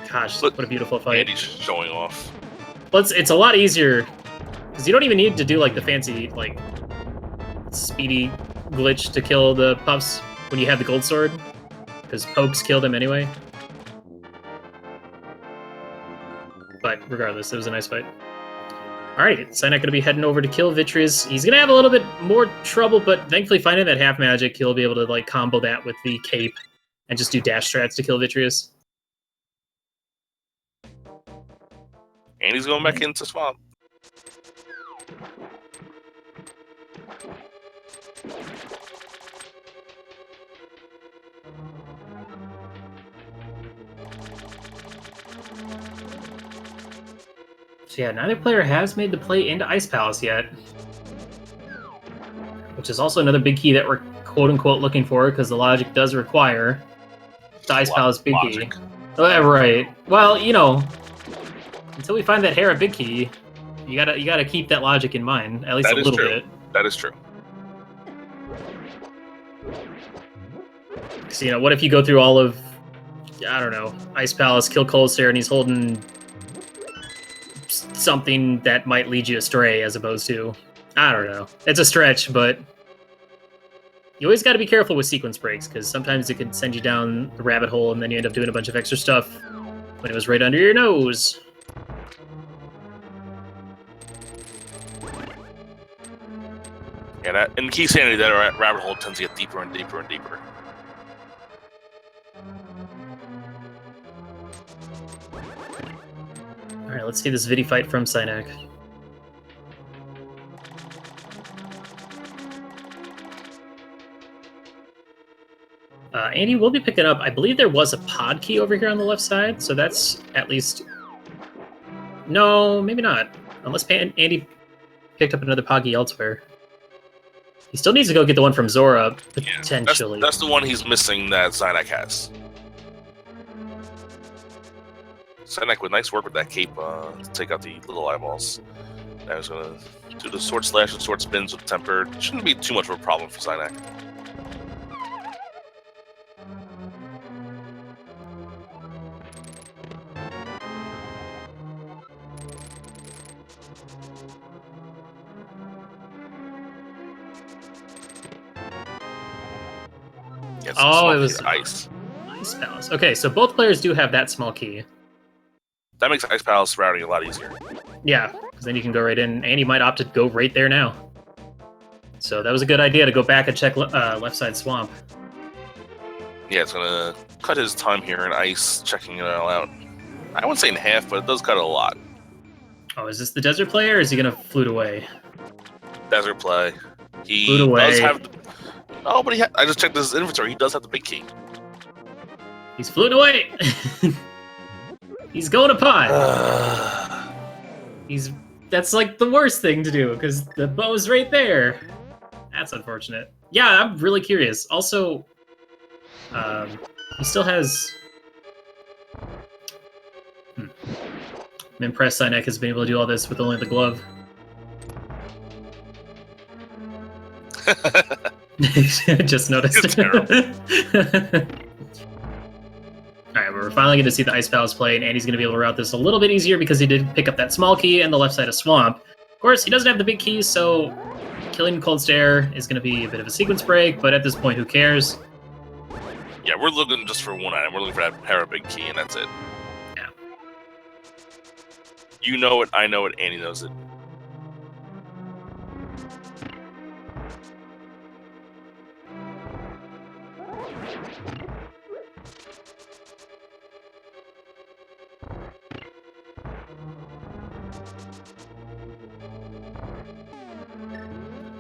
Gosh, what a beautiful fight. Andy's showing off. Well, it's a lot easier, because you don't even need to do like the fancy, like, speedy glitch to kill the pups when you have the gold sword, because pokes killed him anyway. But regardless, it was a nice fight. Alright, Synack going to be heading over to kill Vitreous. He's going to have a little bit more trouble, but thankfully finding that half magic, he'll be able to like combo that with the cape and just do dash strats to kill Vitreous. And he's going back into Swamp. So yeah, neither player has made the play into Ice Palace yet. Which is also another big key that we're quote-unquote looking for, because the logic does require the Ice Palace big key. Oh, right. Well, you know... Until we find that Hera big key, you gotta keep that logic in mind, at least a little bit. That is true. So, you know, what if you go through all of, I don't know, Ice Palace, kill Coldstare, and he's holding something that might lead you astray, as opposed to, I don't know. It's a stretch, but you always got to be careful with sequence breaks, because sometimes it can send you down the rabbit hole, and then you end up doing a bunch of extra stuff when it was right under your nose. Yeah, in Keysanity, that rabbit hole tends to get deeper and deeper and deeper. Alright, let's see this Vidi fight from Synack. Andy will be picking up, I believe there was a pod key over here on the left side, so that's at least... No, maybe not. Unless Andy picked up another pod key elsewhere. He still needs to go get the one from Zora, Yeah, potentially. that's the one he's missing that Synack has. Synack with nice work with that cape to take out the little eyeballs. Now he's going to do the sword slash and sword spins with tempered. Shouldn't be too much of a problem for Synack. Oh, it was ice. Ice Palace. Okay, so both players do have that small key. That makes Ice Palace routing a lot easier. Yeah, because then you can go right in, and you might opt to go right there now. So that was a good idea to go back and check left side swamp. Yeah, it's gonna cut his time here in ice, checking it all out. I wouldn't say in half, but it does cut it a lot. Oh, is this the desert player, or is he gonna flute away? Desert play. He Flute away. does have. Oh, but I just checked his inventory. He does have the big key. He's fluting away. He's going to pod. That's like the worst thing to do because the bow's right there. That's unfortunate. Yeah, I'm really curious. Also, he still has. I'm impressed Synack has been able to do all this with only the glove. Just noticed. Alright, we're finally going to see the Ice Palace play, and Andy's going to be able to route this a little bit easier because he did pick up that small key and the left side of Swamp. Of course, he doesn't have the big key, so killing Cold Stare is going to be a bit of a sequence break, but at this point, who cares? Yeah, we're looking just for one item. We're looking for that Hera big key, and that's it. Yeah. You know it, I know it, Andy knows it.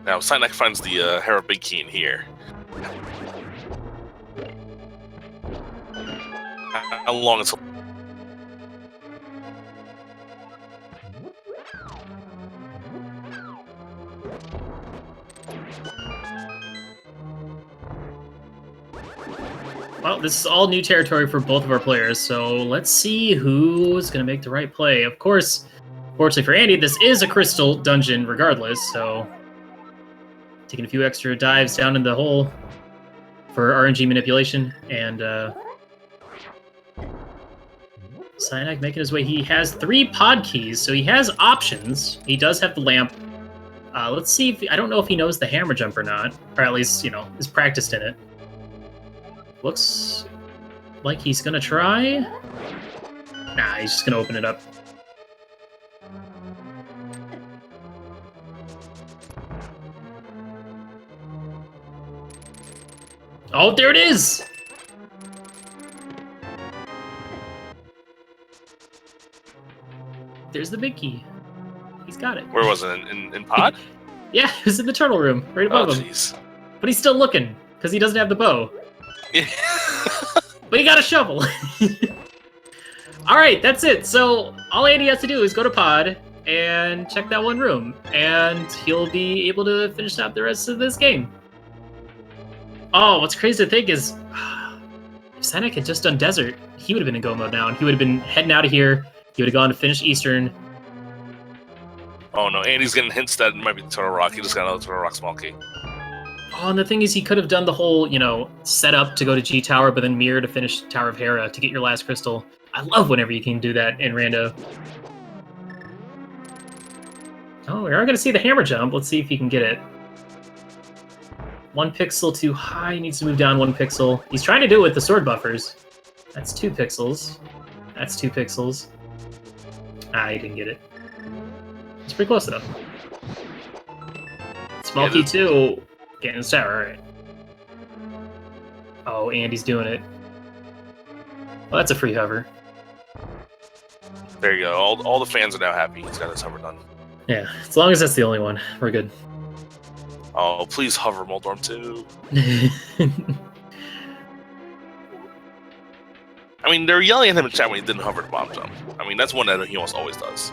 Now, Synack finds the Hera big key in here. How long it's... Well, this is all new territory for both of our players, so let's see who's going to make the right play. Of course, fortunately for Andy, this is a crystal dungeon regardless, so taking a few extra dives down in the hole for RNG manipulation, and Synack making his way. He has 3 pod keys, so he has options. He does have the lamp. Let's see if... I don't know if he knows the hammer jump or not, or at least, you know, is practiced in it. Looks like he's gonna try. Nah, he's just gonna open it up. Oh, there it is! There's the big key. He's got it. Where was it? In pod? Yeah, it was in the turtle room, right above him. Jeez. But he's still looking, because he doesn't have the bow. Yeah. But he got a shovel. Alright, that's it. So all Andy has to do is go to pod and check that one room, and he'll be able to finish out the rest of this game. Oh, what's crazy to think is if Synack had just done desert, he would have been in go mode now, and he would have been heading out of here. He would have gone to finish Eastern. Oh no, Andy's getting hints that it might be Turtle Rock. He just got another Turtle Rock small key. Oh, and the thing is, he could have done the whole, you know, setup to go to G Tower, but then mirror to finish Tower of Hera to get your last crystal. I love whenever you can do that in Rando. Oh, we are going to see the hammer jump. Let's see if he can get it. 1 pixel too high. He needs to move down 1 pixel. He's trying to do it with the sword buffers. That's 2 pixels. That's 2 pixels. Ah, he didn't get it. It's pretty close, though. Small key 2. Getting his tower, alright. Oh, Andy's doing it. Well, that's a free hover. There you go. All the fans are now happy. He's got his hover done. Yeah, as long as that's the only one, we're good. Oh, please hover Moldorm too. I mean, they're yelling at him in chat when he didn't hover the bomb jump. I mean, that's one that he almost always does.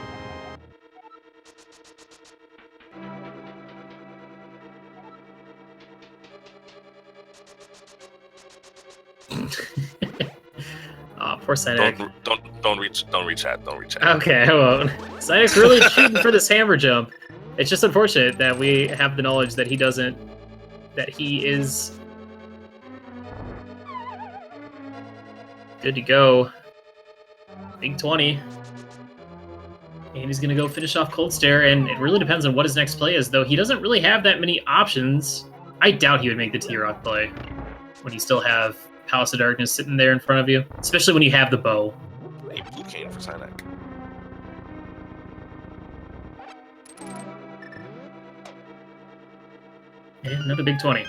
Oh, poor Synack. Don't reach that. Don't reach that. Okay, I won't. Synack's really shooting for this hammer jump. It's just unfortunate that we have the knowledge that he doesn't. That he is good to go. Big 20. And he's gonna go finish off Cold Stare, and it really depends on what his next play is, though he doesn't really have that many options. I doubt he would make the T-Rock play when you still have Palace of Darkness sitting there in front of you, especially when you have the bow. A blue cane for Synack. And another big 20.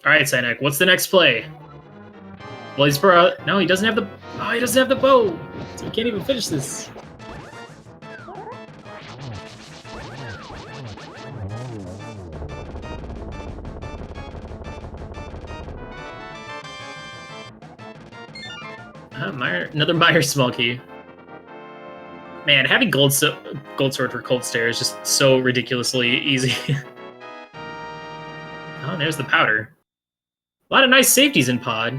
Alright, Synack, what's the next play? Well, he's no, he doesn't have the... Oh, he doesn't have the bow! So he can't even finish this. Another Meyer small key. Man, having gold sword for Cold Stare is just so ridiculously easy. Oh, there's the powder. A lot of nice safeties in pod.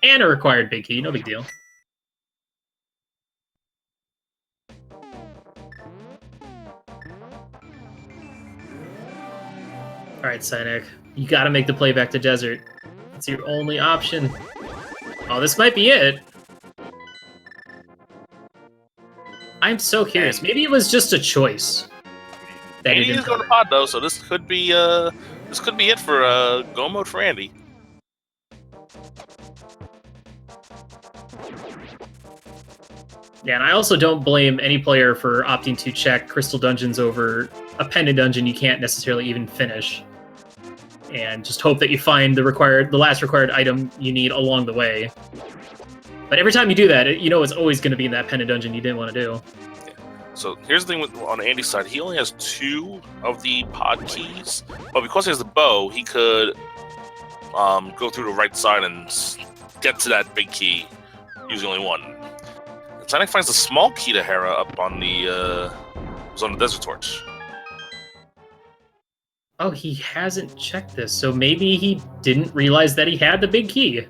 And a required big key, no big deal. Alright, Synack. You gotta make the play back to Desert. It's your only option. Oh, this might be it. I'm so curious. Maybe it was just a choice. Andy is going to pod though, so this could be it for go mode for Andy. Yeah, and I also don't blame any player for opting to check Crystal Dungeons over a pendant dungeon you can't necessarily even finish. And just hope that you find the last required item you need along the way. But every time you do that, you know it's always going to be in that pendant dungeon you didn't want to do. Yeah. So here's the thing on Andy's side. He only has 2 of the pod keys. But because he has the bow, he could go through the right side and get to that big key using only 1. Synack finds the small key to Hera up on the Desert Torch. Oh, he hasn't checked this, so maybe he didn't realize that he had the big key.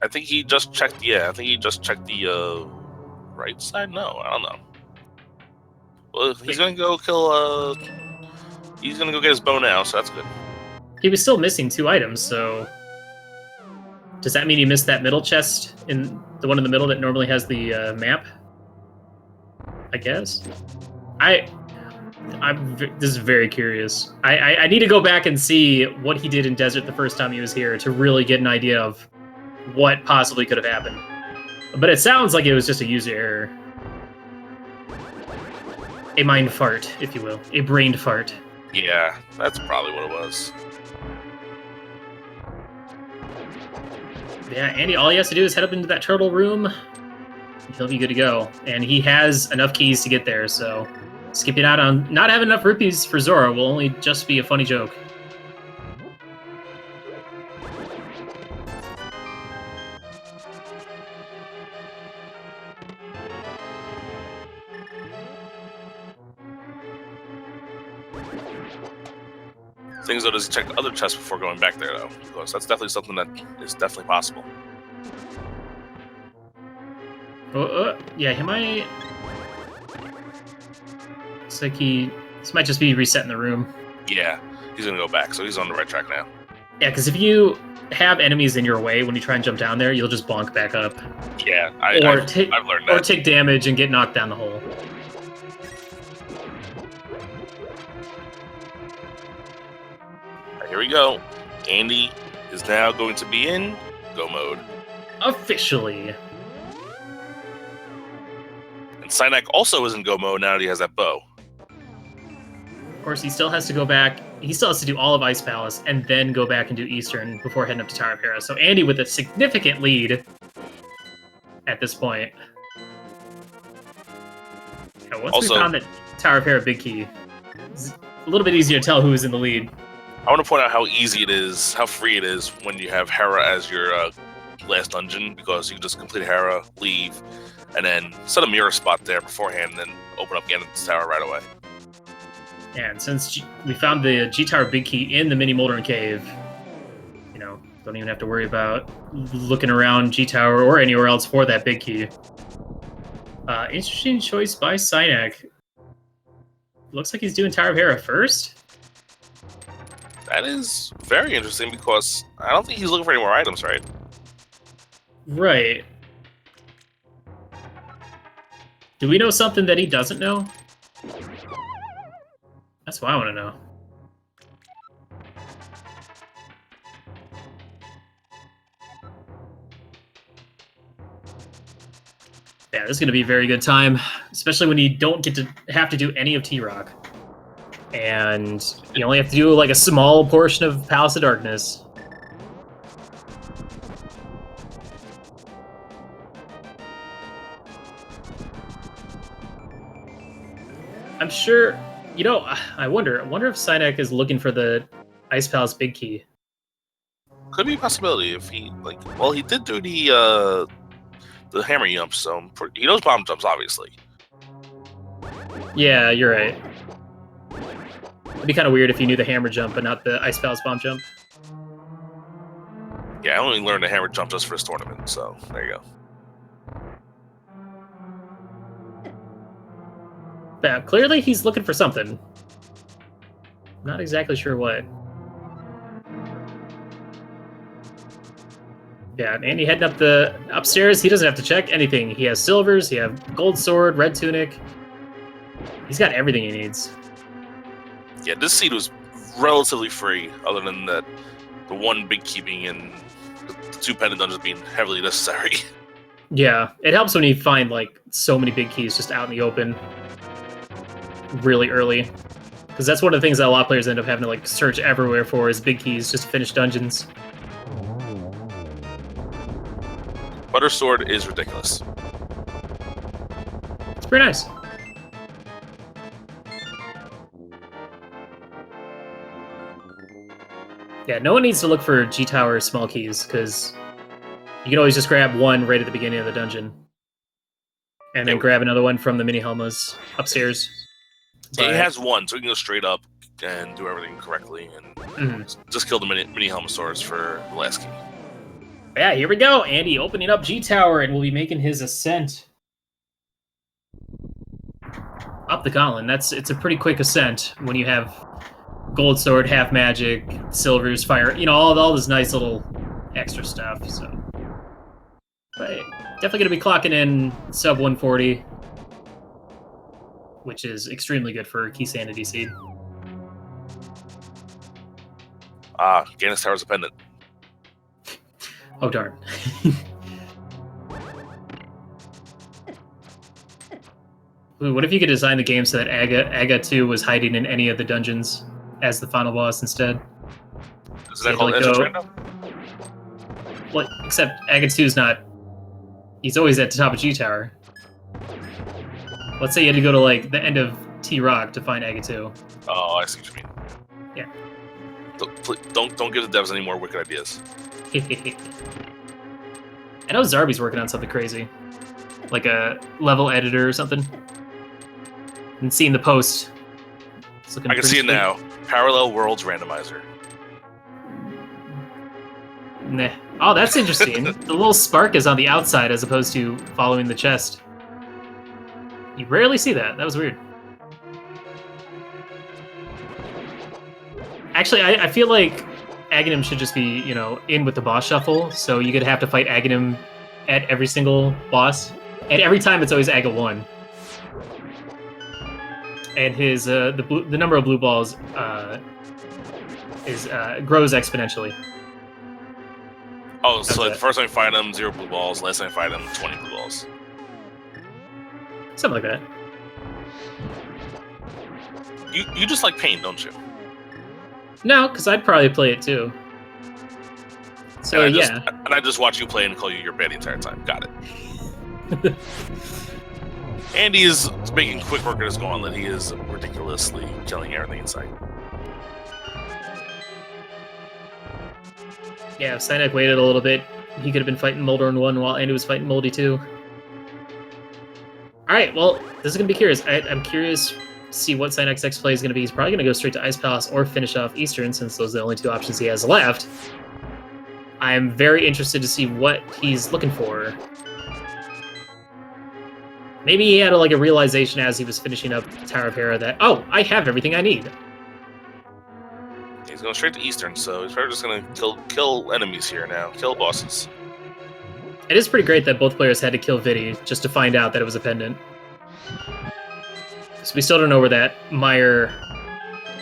I think he just checked. Yeah, I think he just checked the right side. No, I don't know. Well, he's gonna go kill. He's gonna go get his bow now, so that's good. He was still missing 2 items, so does that mean he missed that middle chest in the one in the middle that normally has the map? I guess. This is very curious. I need to go back and see what he did in Desert the first time he was here to really get an idea of what possibly could have happened. But it sounds like it was just a user error. A mind fart, if you will. A brained fart. Yeah, that's probably what it was. Yeah, Andy, all he has to do is head up into that turtle room. He'll be good to go. And he has enough keys to get there, so skipping out on not having enough rupees for Zora will only just be a funny joke. Things though, does he check other chests before going back there though? Because that's definitely something that is definitely possible. Yeah, he might. Looks like this might just be resetting the room. Yeah, he's gonna go back, so he's on the right track now. Yeah, because if you have enemies in your way when you try and jump down there, you'll just bonk back up. Yeah, I've learned that. Or take damage and get knocked down the hole. Here we go. Andy is now going to be in go mode. Officially. And Synack also is in go mode now that he has that bow. Of course, he still has to go back. He still has to do all of Ice Palace and then go back and do Eastern before heading up to Tower of Hera. So Andy with a significant lead at this point. Yeah, once we found that Tower of Hera big key, it's a little bit easier to tell who is in the lead. I want to point out how easy it is, how free it is when you have Hera as your last dungeon, because you can just complete Hera, leave, and then set a mirror spot there beforehand, and then open up Ganon's tower right away. Yeah, and since we found the G-Tower big key in the mini Moldorm cave, Don't even have to worry about looking around G Tower or anywhere else for that big key. Interesting choice by Synack. Looks like he's doing Tower of Hera first. That is very interesting because I don't think he's looking for any more items, right? Right. Do we know something that he doesn't know? That's what I want to know. Yeah, this is going to be a very good time, especially when you don't get to have to do any of T-Rock. And you only have to do like a small portion of Palace of Darkness. I'm sure, you know, I wonder if Synack is looking for the Ice Palace big key. Could be a possibility if he well, he did do the hammer jumps, so he knows bomb jumps, obviously. Yeah, you're right. It'd be kind of weird if you knew the hammer jump, but not the Ice Palace bomb jump. Yeah, I only learned the hammer jump just for this tournament, so there you go. Yeah, clearly he's looking for something. Not exactly sure what. Yeah, Andy heading up the upstairs. He doesn't have to check anything. He has silvers, he has gold sword, red tunic. He's got everything he needs. Yeah, this seed was relatively free, other than the one big key being in the 2 pendant dungeons being heavily necessary. Yeah, it helps when you find like so many big keys just out in the open really early. Because that's one of the things that a lot of players end up having to like search everywhere for is big keys just to finish dungeons. Butter sword is ridiculous. It's pretty nice. Yeah, no one needs to look for G-Tower small keys, because you can always just grab one right at the beginning of the dungeon. And then grab another one from the mini-helmas upstairs. Yeah, he has one, so he can go straight up and do everything correctly, and just kill the mini-helmosaurus for the last key. Yeah, here we go. Andy opening up G-Tower, and we'll be making his ascent up the Colin. It's a pretty quick ascent when you have gold sword, half magic, silvers, fire, you know, all this nice little extra stuff. So, but definitely going to be clocking in sub 140, which is extremely good for Keysanity seed. Ganon Tower's a pendant. Oh, darn. Ooh, what if you could design the game so that Aga 2 was hiding in any of the dungeons as the final boss instead? Is that called Entrance Random? Well, except Aga 2's not... He's always at the top of G-Tower. Let's say you had to go to, like, the end of T-Rock to find Aga 2. Oh, I see what you mean. Yeah. Don't give the devs any more wicked ideas. I know Zarby's working on something crazy. Like a level editor or something. And seeing the post. I can see it now. Parallel Worlds Randomizer. Nah. Oh, that's interesting. The little spark is on the outside as opposed to following the chest. You rarely see that. That was weird. Actually, I feel like Aghanim should just be, you know, in with the boss shuffle, so you could have to fight Aghanim at every single boss. And every time it's always Aga 1. And his the number of blue balls grows exponentially. Oh, so like the first time you fight him, 0 blue balls. Last time you fight him, 20 blue balls. Something like that. You just like pain, don't you? No, because I'd probably play it too. So and yeah. And I just watch you play and call you your bad the entire time. Got it. Andy is making quick work of his gauntlet. He is ridiculously killing everything in sight. Yeah, if Synack waited a little bit, he could have been fighting Moldorm 1 while Andy was fighting Moldy 2. Alright, well, this is going to be curious. I'm curious to see what Synack's next play is going to be. He's probably going to go straight to Ice Palace or finish off Eastern, since those are the only 2 options he has left. I'm very interested to see what he's looking for. Maybe he had like a realization as he was finishing up Tower of Hera that, oh, I have everything I need. He's going straight to Eastern, so he's probably just going to kill enemies here now. Kill bosses. It is pretty great that both players had to kill Vidi just to find out that it was a pendant. So we still don't know where that Mire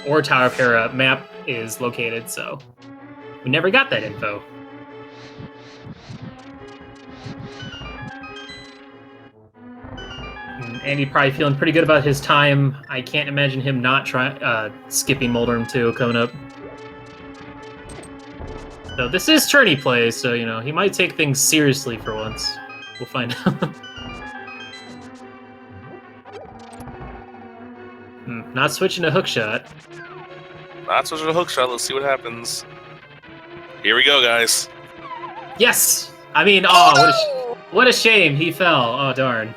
or Tower of Hera map is located, so we never got that info. Andy probably feeling pretty good about his time. I can't imagine him not skipping Moldorm 2 coming up. So this is tourney play, so you know he might take things seriously for once. We'll find out. Not switching to hookshot. Not switching to hookshot. Let's see what happens. Here we go, guys. Yes. I mean, oh, what a shame he fell. Oh darn.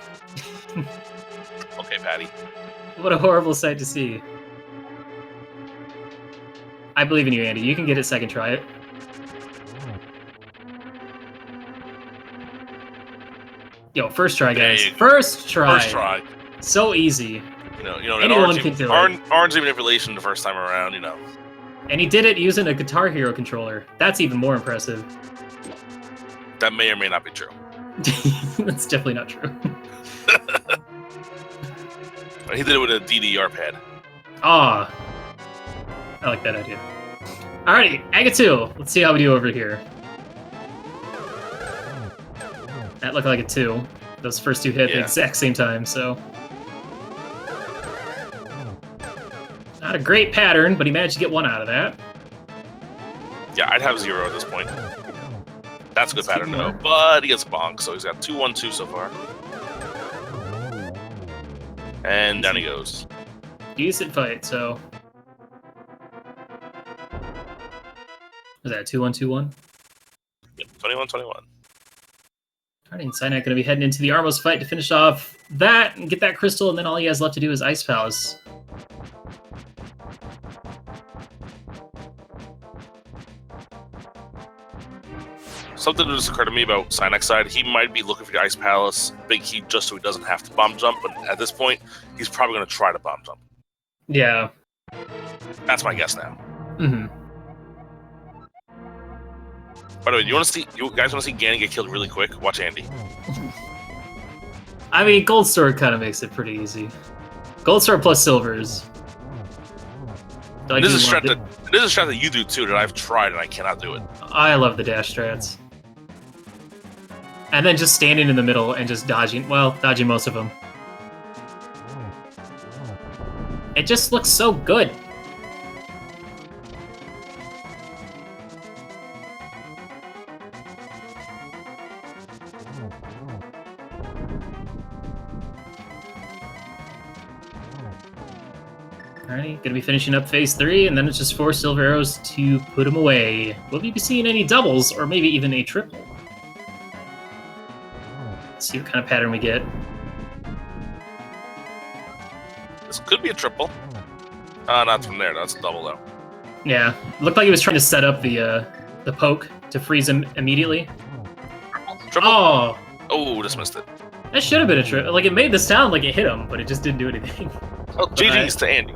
Okay, Patty. What a horrible sight to see. I believe in you, Andy. You can get it second try it. Yo, first try, guys. First try. First try. So easy. You know, anyone can do it. RNG manipulation the first time around, you know. And he did it using a Guitar Hero controller. That's even more impressive. That may or may not be true. That's definitely not true. But he did it with a DDR pad. Ah, I like that idea. Alrighty, Aga 2. Let's see how we do over here. That looked like a 2. Those first two hit at the exact same time, so... Not a great pattern, but he managed to get one out of that. Yeah, I'd have 0 at this point. That's a good pattern, though. But he gets bonked, so he's got 2-1-2 so far. And down he goes. Decent fight, so... Was that 2-1-2-1? Yep, 21-21. Alright, and Synack going to be heading into the Armos fight to finish off that and get that crystal, and then all he has left to do is Ice Palace. Something that just occurred to me about Synack's side, he might be looking for the Ice Palace, big heat, just so he doesn't have to bomb jump, but at this point, he's probably going to try to bomb jump. Yeah. That's my guess now. Mm-hmm. By the way, you guys want to see Ganon get killed really quick? Watch Andy. I mean, Gold Sword kind of makes it pretty easy. Gold Sword plus Silvers. This is a strat that you do too, that I've tried and I cannot do it. I love the dash strats. And then just standing in the middle and just dodging most of them. It just looks so good. Alright, gonna be finishing up phase 3, and then it's just 4 silver arrows to put him away. Will we be seeing any doubles, or maybe even a triple? Let's see what kind of pattern we get. This could be a triple. Not from there. That's a double, though. Yeah, looked like he was trying to set up the poke to freeze him immediately. Triple? Oh, just missed it. That should have been a triple. Like, it made the sound like it hit him, but it just didn't do anything. Oh, GG's to Andy.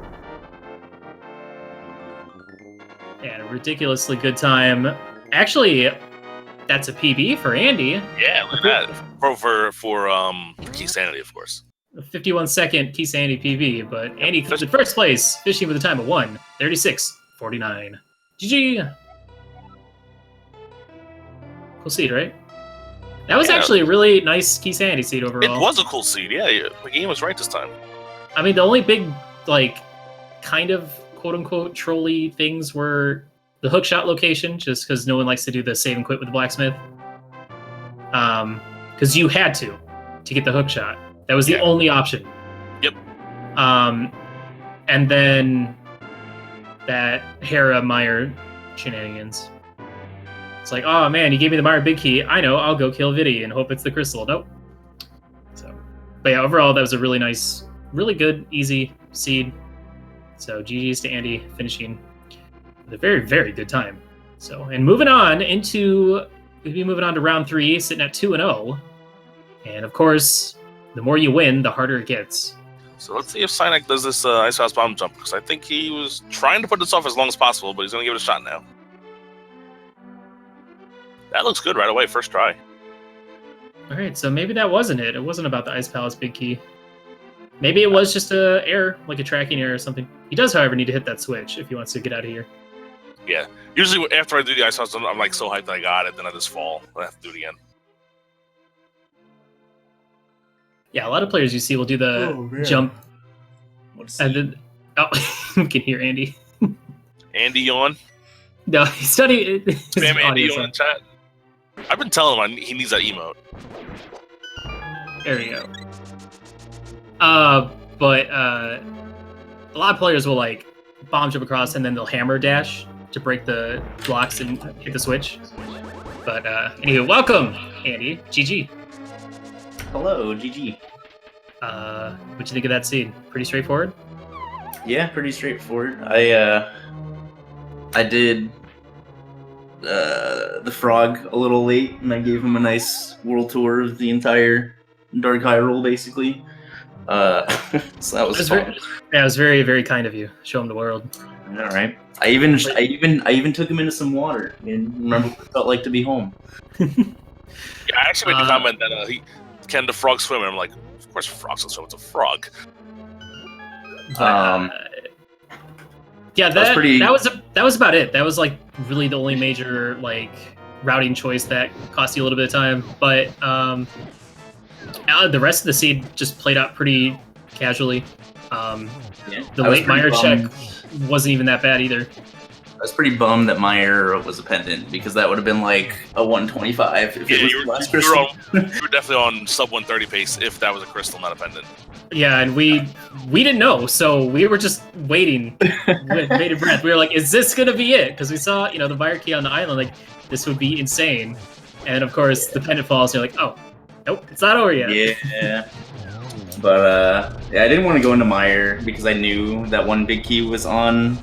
Yeah, a ridiculously good time. Actually, that's a PB for Andy. Yeah, look at that. For Keysanity, of course. A 51-second Keysanity PB, but Andy comes in first place, finishing with a time of 1:36.49. GG. Cool seed, right? That was actually a really nice Keysanity seed overall. It was a cool seed, yeah. The game was right this time. I mean, the only big, like, kind of quote-unquote trolly things were the hookshot location, just because no one likes to do the save and quit with the blacksmith. Because you had to get the hookshot. That was the only option. Yep. And then that Hera Mire shenanigans. It's like, oh man, you gave me the Mire big key. I know, I'll go kill Vidi and hope it's the crystal. Nope. So, but yeah, overall that was a really nice, really good, easy seed. So GG's to Andy, finishing with a very, very good time. So, and moving on to round 3, sitting at 2-0. And of course, the more you win, the harder it gets. So let's see if Synack does this Ice House Bomb jump, because I think he was trying to put this off as long as possible, but he's going to give it a shot now. That looks good right away, first try. Alright, so maybe that wasn't it. It wasn't about the Ice Palace Big Key. Maybe it was just a error, like a tracking error or something. He does, however, need to hit that switch if he wants to get out of here. Yeah. Usually after I do the Ice House, I'm like so hyped that I got it, then I just fall. I have to do it again. Yeah, a lot of players you see will do the jump. And then, we can hear Andy. Andy yawn? No, he's studying. Spam Andy yawn in chat. I've been telling him he needs that emote. There we go. But a lot of players will like bomb jump across and then they'll hammer dash to break the blocks and hit the switch. But anyway, welcome, Andy. GG. Hello, GG. What'd you think of that scene? Pretty straightforward? Yeah, pretty straightforward. I did the frog a little late, and I gave him a nice world tour of the entire Dark Hyrule, basically. So that was fun. It was very, very kind of you. Show him the world. All right. I even took him into some water and remember what it felt like to be home. Yeah, I actually made the comment that can the frog swim? And I'm like, of course frogs can swim. It's a frog. Yeah, that was about it. That was like really the only major like routing choice that cost you a little bit of time. But the rest of the seed just played out pretty casually. The late Meyer check wasn't even that bad either. I was pretty bummed that Meyer was a pendant, because that would have been like a 125 if it was you last crystal. You were definitely on sub 130 pace if that was a crystal, not a pendant. Yeah, and we didn't know, so we were just waiting with bated breath. We were like, is this gonna be it? Because we saw, the Meyer key on the island, like, this would be insane. And of course, the pendant falls, and you're like, oh, nope, it's not over yet. Yeah. But yeah, I didn't want to go into Meyer because I knew that one big key was on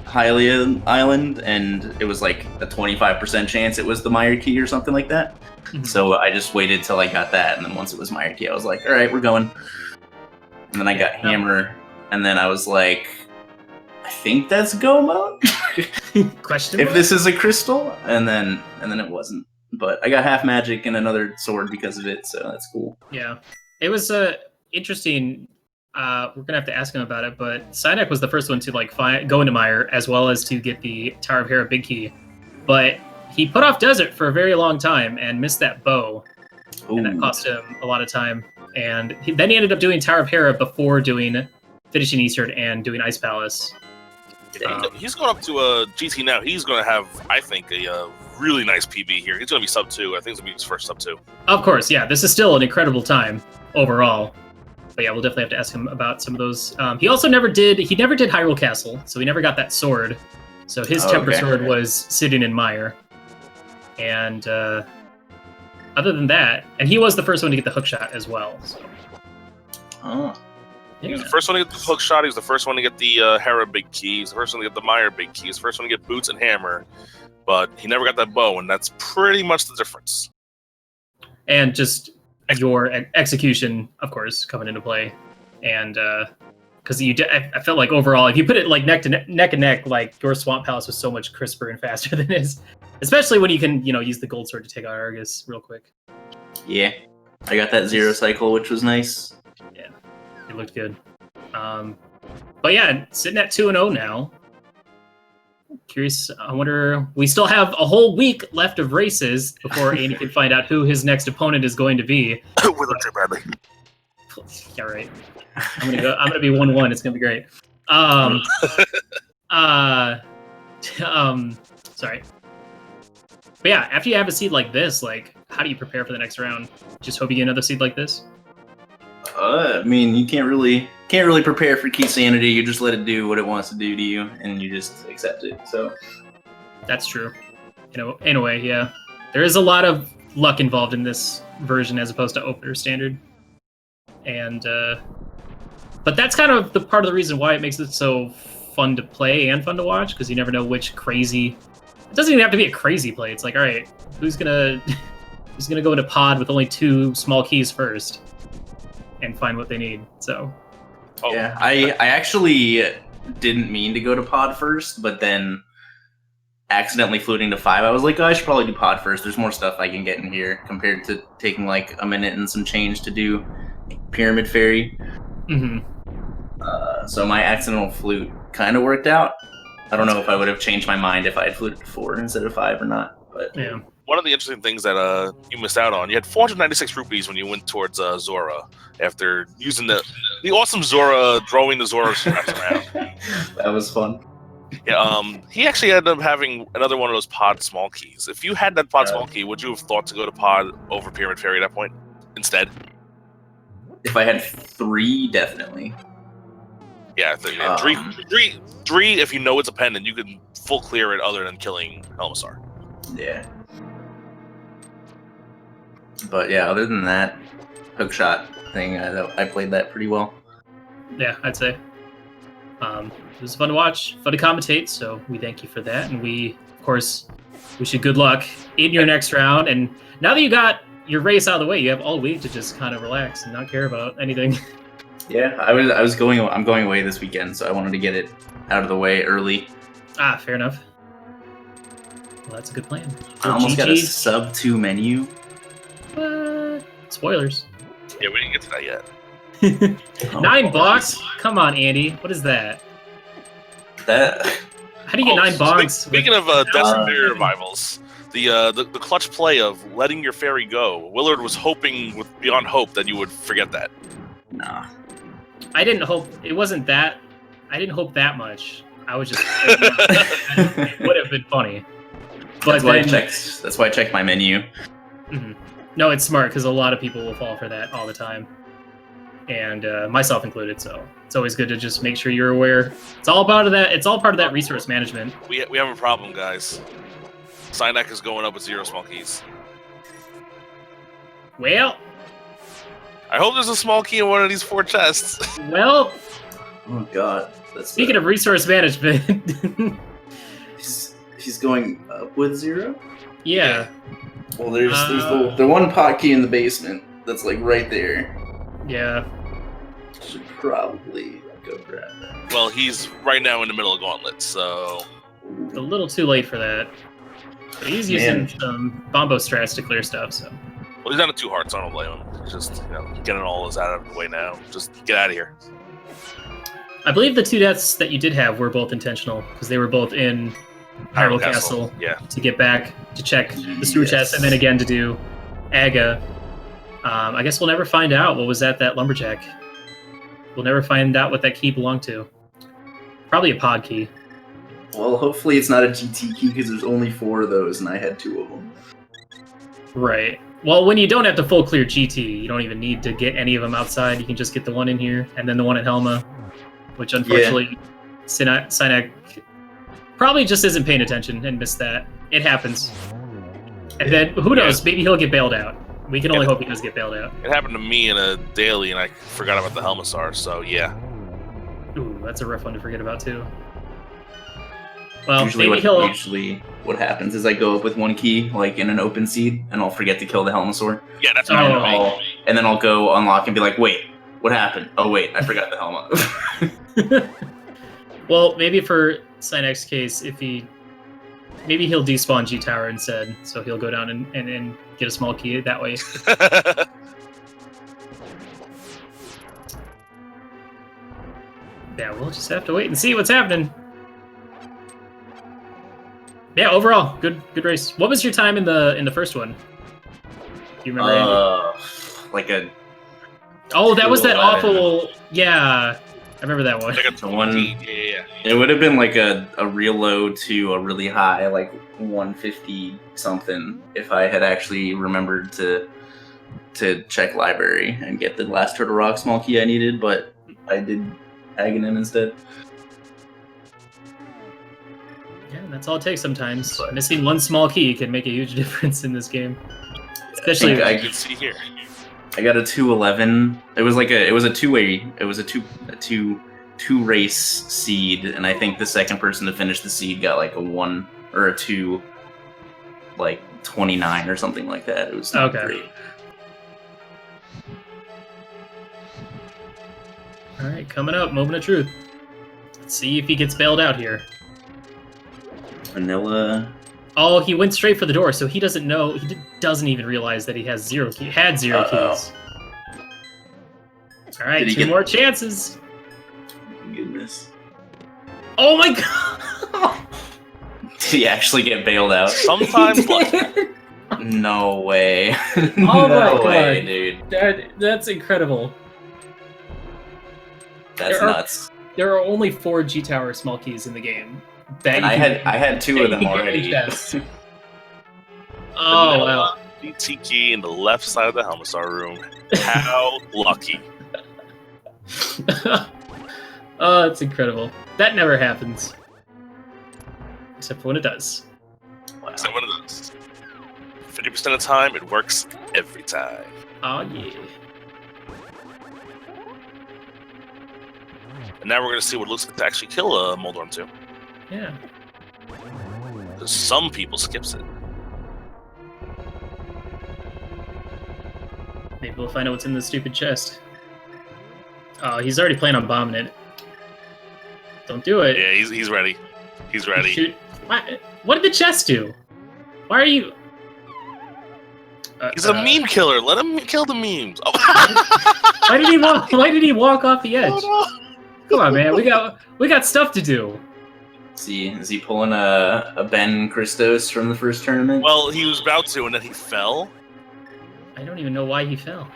Hylia Island, and it was like a 25% chance it was the Meyer key or something like that. Mm-hmm. So I just waited till I got that, and then once it was Meyer key, I was like, all right, we're going. And then I got Hammer, and then I was like, I think that's go mode. Question if mark? this is a crystal, and then it wasn't. But I got half magic and another sword because of it, so that's cool. Yeah, it was interesting. We're gonna have to ask him about it, but Synack was the first one to like go into Meyer as well as to get the Tower of Hera big key, but he put off Desert for a very long time and missed that bow, and that cost him a lot of time. And then he ended up doing Tower of Hera before finishing Eastern and doing Ice Palace. He's going up to a GT now. He's going to have, I think, a really nice PB here. He's going to be sub 2. I think it's going to be his first sub 2. Of course, yeah. This is still an incredible time overall. But yeah, we'll definitely have to ask him about some of those. He also never did Hyrule Castle, so he never got that sword. So his temper sword was sitting in Meyer. And other than that, and he was the first one to get the hook shot as well. So. Oh. He was the first one to get the hook shot. He was the first one to get the Hera big key. He was the first one to get the Meyer big key. He was the first one to get boots and hammer. But he never got that bow, and that's pretty much the difference. And just your execution, of course, coming into play. And because I felt like overall, if you put it like neck and neck, like your Swamp Palace was so much crisper and faster than his. Especially when you can, use the gold sword to take out Argus real quick. Yeah. I got that 0 cycle, which was nice. Yeah. It looked good. But yeah, sitting at 2-0 now. Curious, I wonder, we still have a whole week left of races before Andy can find out who his next opponent is going to be. Willem J. Bradley. Yeah, right. I'm gonna be 1-1. It's gonna be great. Sorry. But yeah, after you have a seed like this, like, how do you prepare for the next round? Just hope you get another seed like this? I mean, you can't really prepare for Keysanity. You just let it do what it wants to do to you, and you just accept it. So that's true. In a way, yeah. There is a lot of luck involved in this version as opposed to opener standard, and but that's kind of the part of the reason why it makes it so fun to play and fun to watch, because you never know which crazy It doesn't even have to be a crazy play. It's like, all right, who's gonna go into pod with only 2 small keys first and find what they need. So Yeah, I actually didn't mean to go to pod first, but then accidentally fluting to 5. I was like, oh, I should probably do pod first. There's more stuff I can get in here compared to taking like a minute and some change to do Pyramid Fairy. So my accidental flute kind of worked out. I don't know if I would have changed my mind if I had fluted to 4 instead of 5 or not. But yeah. One of the interesting things that you missed out on, you had 496 rupees when you went towards Zora after using the awesome Zora, throwing the Zora scraps around. That was fun. Yeah, he actually ended up having another one of those pod small keys. If you had that pod small key, would you have thought to go to pod over Pyramid Fairy at that point instead? If I had 3, definitely. Yeah, three. If you know it's a pendant, you can full clear it other than killing Helmasaur. Yeah. But yeah, other than that, hookshot thing, I played that pretty well. Yeah, I'd say. It was fun to watch, fun to commentate, so we thank you for that. And we, of course, wish you good luck in your next round. And now that you got your race out of the way, you have all week to just kind of relax and not care about anything. Yeah, I'm going away this weekend, so I wanted to get it out of the way early. Ah, fair enough. Well, that's a good plan. I almost got a sub 2 menu. Spoilers. Yeah, we didn't get to that yet. 9 bucks? Come on, Andy. What is that? How do you get 9 bucks? Speaking of Descendary Revivals, the clutch play of letting your fairy go, Willard was hoping with beyond hope that you would forget that. Nah. I didn't hope it wasn't that. I didn't hope that much. I was just. It would have been funny. But that's why I checked my menu. Mm-hmm. No, it's smart because a lot of people will fall for that all the time, and myself included. So it's always good to just make sure you're aware. It's all part of that. It's all part of that resource management. We have a problem, guys. Synack is going up with 0 small keys. Well. I hope there's a small key in one of these 4 chests. Well. Oh God. Speaking of resource management. He's going up with 0? Yeah. Well, there's the one pot key in the basement that's like right there. Yeah. Should probably go grab that. Well, he's right now in the middle of Gauntlet, so a little too late for that. But he's using some Bombo strats to clear stuff, so. Well, he's down to 2 hearts, I don't blame him. Just, getting all this out of the way now. Just get out of here. I believe the 2 deaths that you did have were both intentional, because they were both in Hyrule Castle to get back to check the sewer chest, and then again to do Aga. I guess we'll never find out what was at that lumberjack. We'll never find out what that key belonged to. Probably a pod key. Well, hopefully it's not a GT key, because there's only 4 of those, and I had 2 of them. Right. Well, when you don't have to full clear GT, you don't even need to get any of them outside. You can just get the one in here, and then the one at Helma, which unfortunately Synack probably just isn't paying attention and missed that. It happens. And then, who knows, maybe he'll get bailed out. We can only hope he does get bailed out. It happened to me in a daily, and I forgot about the Helmasaur, so yeah. Ooh, that's a rough one to forget about, too. Well, usually what happens is I go up with 1 key, like in an open seed, and I'll forget to kill the Helmasaur. Yeah, that's what and then I'll go unlock and be like, wait, what happened? Oh wait, I forgot the Helma. Well, maybe for Synack's case, maybe he'll despawn G Tower instead, so he'll go down and get a small key that way. Yeah, we'll just have to wait and see what's happening. Yeah, overall, good race. What was your time in the first one? Do you remember? That was that awful. Yeah, I remember that one. It would have been like a real low to a really high, like 150 something, if I had actually remembered to check library and get the last Turtle Rock small key I needed, but I did Ganon instead. Yeah, that's all it takes sometimes. But missing 1 small key can make a huge difference in this game. Especially I can see here. I got a 211. It was a 2-way. It was a two race seed, and I think the second person to finish the seed got like a 1 or a 2, like 29 or something like that. It was not great. All right, coming up, moment of truth. Let's see if he gets bailed out here. Vanilla. Oh, he went straight for the door, so he doesn't know. He doesn't even realize that he has zero keys. All right, 2 more chances. Goodness. Oh my god! Did he actually get bailed out? Sometimes lucky. No way. Oh No my god, way, dude. That's incredible. That's nuts. There are only 4 G Tower small keys in the game. And I had 2 of them already. Oh wow. GT key in the left side of the Helmstar room. How lucky. Oh, it's incredible. That never happens. Except for when it does. Wow. Except when it does. 50% of the time, it works every time. Oh, yeah. And now we're going to see what it looks like to actually kill a Moldorm 2. Yeah. Because some people skips it. Maybe we'll find out what's in this stupid chest. Oh, he's already planning on bombing it. Don't do it. Yeah, he's ready. He's ready. Shoot. What did the chest do? Why are you... He's a meme killer. Let him kill the memes. Oh. Why did he walk off the edge? Oh, no. Come on, man. We got stuff to do. Is he pulling a Ben Christos from the first tournament? Well, he was about to, and then he fell. I don't even know why he fell.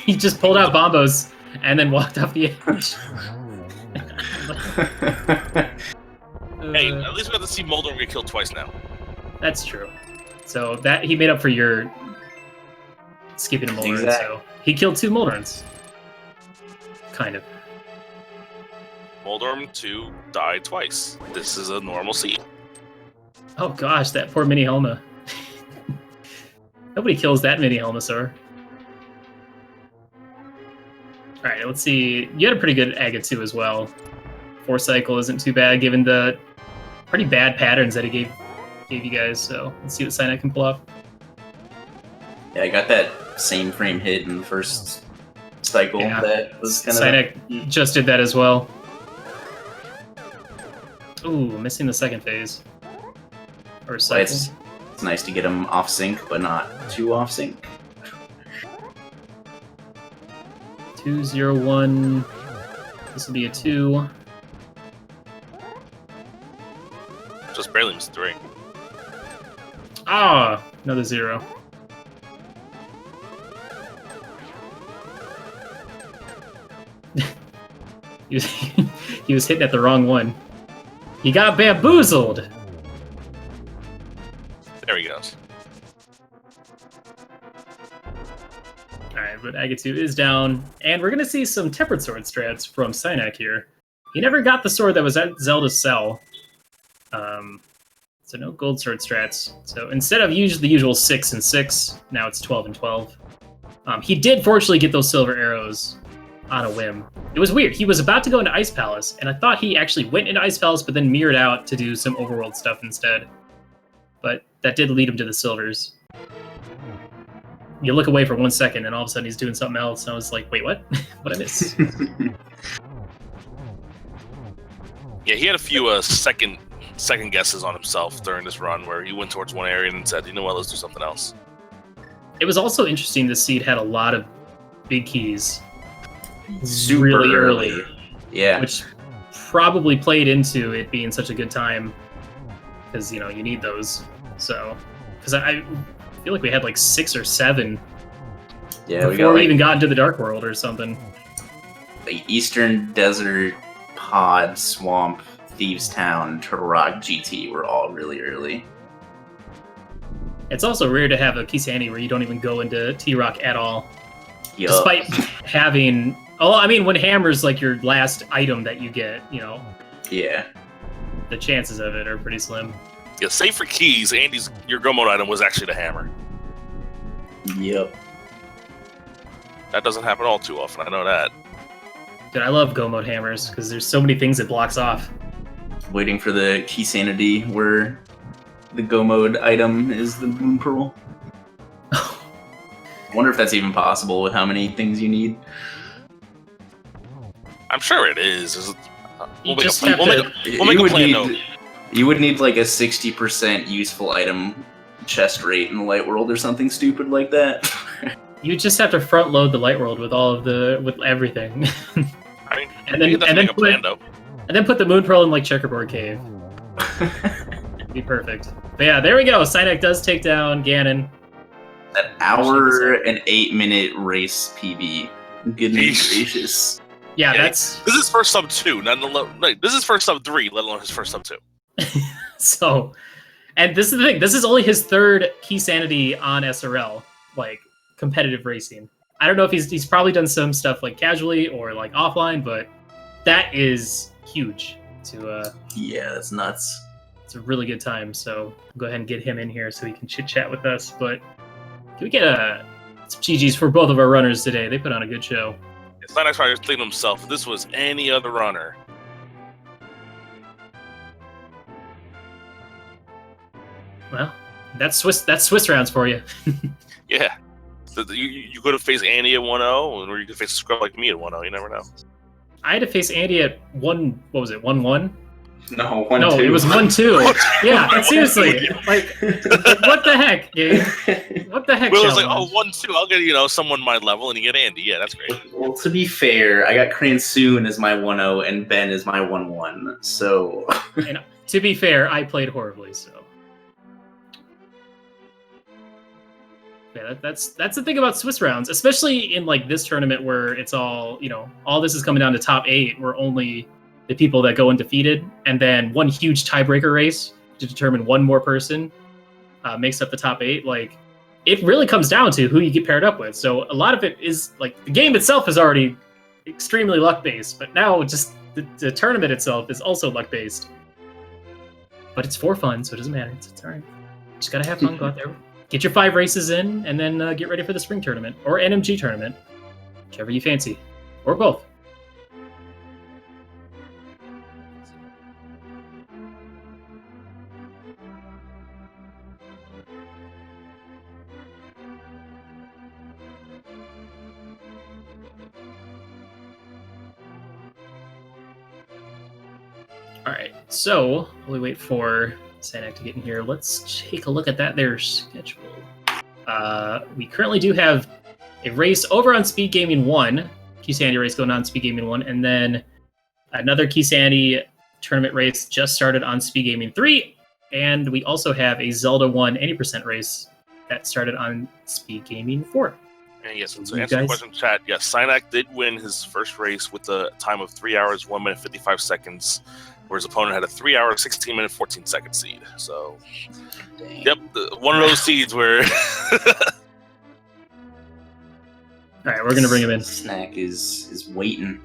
He just pulled out bombos and then walked off the edge. Hey, at least we got to see Moldorm get killed twice now. That's true. So that he made up for your skipping a Moldorm. Exactly. So he killed 2 Moldorms. Kind of. Moldorm 2 died twice. This is a normal scene. Oh gosh, that poor mini Helma. Nobody kills that mini Helmasaur. Alright, let's see. You had a pretty good Aga 2 as well. 4 cycle isn't too bad given the pretty bad patterns that he gave you guys, so let's see what Synack can pull off. Yeah, I got that same frame hit in the first cycle. Yeah. That was kind of... Synack just did that as well. Ooh, missing the second phase. Or cycle. It's nice to get him off sync, but not too off sync. 2-0-1. This will be a 2. Just barely missed 3. Ah, another 0. he was hitting at the wrong one. He got bamboozled. There he goes. Alright, but Agatu is down, and we're going to see some Tempered Sword strats from Synack here. He never got the sword that was at Zelda's cell. So no gold sword strats. So instead of the usual 6 and 6, now it's 12 and 12. He did fortunately get those silver arrows on a whim. It was weird. He was about to go into Ice Palace, and I thought he actually went into Ice Palace, but then mirrored out to do some overworld stuff instead. But that did lead him to the silvers. You look away for 1 second, and all of a sudden he's doing something else, and I was like, wait, what? What'd I miss? Yeah, he had a few second guesses on himself during this run where he went towards one area and said, you know what, let's do something else. It was also interesting this seed had a lot of big keys. Super really early. Yeah. Which probably played into it being such a good time. Because, you know, you need those. So, because I feel like we had like 6 or 7 before we even got into the Dark World or something. The Eastern Desert, Pod, Swamp, Thieves Town, Turtle Rock, GT were all really early. It's also rare to have a Keysanity where you don't even go into T-Rock at all. Yup. Despite having... Oh, I mean, when Hammer's like your last item that you get, you know. Yeah. The chances of it are pretty slim. Yeah, save for keys, your Go Mode item was actually the hammer. Yep. That doesn't happen all too often, I know that. Dude, I love Go Mode hammers, because there's so many things it blocks off. Waiting for the Keysanity where the Go mode item is the Moon Pearl. I wonder if that's even possible with how many things you need. I'm sure it is. You We'll just make have to. a plan note. You would need like a 60% useful item chest rate in the Light World or something stupid like that. You just have to front load the Light World with with everything. I mean, And then- and then make a plan though. And then put the Moon Pearl in like Checkerboard Cave. It'd be perfect. But yeah, there we go. Synack does take down Ganon. An hour and 8-minute race PB. Goodness Yeesh. gracious. Yeah, Yeah, that's This is first sub 2, this is first sub 3, let alone his first sub 2. so. And this is the thing. This is only his third Keysanity on SRL, like competitive racing. I don't know if he's probably done some stuff like casually or like offline, but that is huge. Yeah, that's nuts. It's a really good time. So go ahead and get him in here so he can chit chat with us. But can we get some GGs for both of our runners today? They put on a good show. Synack's probably thinking to himself, if this was any other runner. Well, that's Swiss rounds for you. Yeah. You could have faced Andy at 1-0, or you could face a scrub like me at 1-0. You never know. I had to face Andy at 1-1? No, 1-2. No, it was 1-2. Yeah, seriously. Like, what the heck, Gabe? What the heck? Will was like, challenge? 1-2. I'll get someone my level, and you get Andy. Yeah, that's great. Well, to be fair, I got Cransoon as my 1-0 and Ben as my 1-1. So And to be fair, I played horribly, so. Yeah, that's the thing about Swiss rounds, especially in like this tournament where it's all all this is coming down to top 8, where only the people that go undefeated, and then one huge tiebreaker race to determine one more person makes up the top 8. Like, it really comes down to who you get paired up with. So a lot of it is like the game itself is already extremely luck based, but now just the tournament itself is also luck based. But it's for fun, so it doesn't matter. It's all right. Just gotta have fun. Go out there. Get your 5 races in, and then get ready for the spring tournament or NMG tournament, whichever you fancy, or both. All right, so while we wait for Synack to get in here, let's take a look at their schedule. We currently do have a race over on Speed Gaming 1, Keysanity race going on Speed Gaming 1, and then another Keysanity tournament race just started on Speed Gaming 3, and we also have a Zelda 1 80% race that started on Speed Gaming 4. And yes, and to You answer the guys- question in chat, yes, Synack did win his first race with a time of 3 hours, 1 minute, 55 seconds, where his opponent had a 3 hour, 16 minute, 14 second seed. So, dang. yep, one of those seeds where. All right, we're gonna bring him in. Snack is waiting.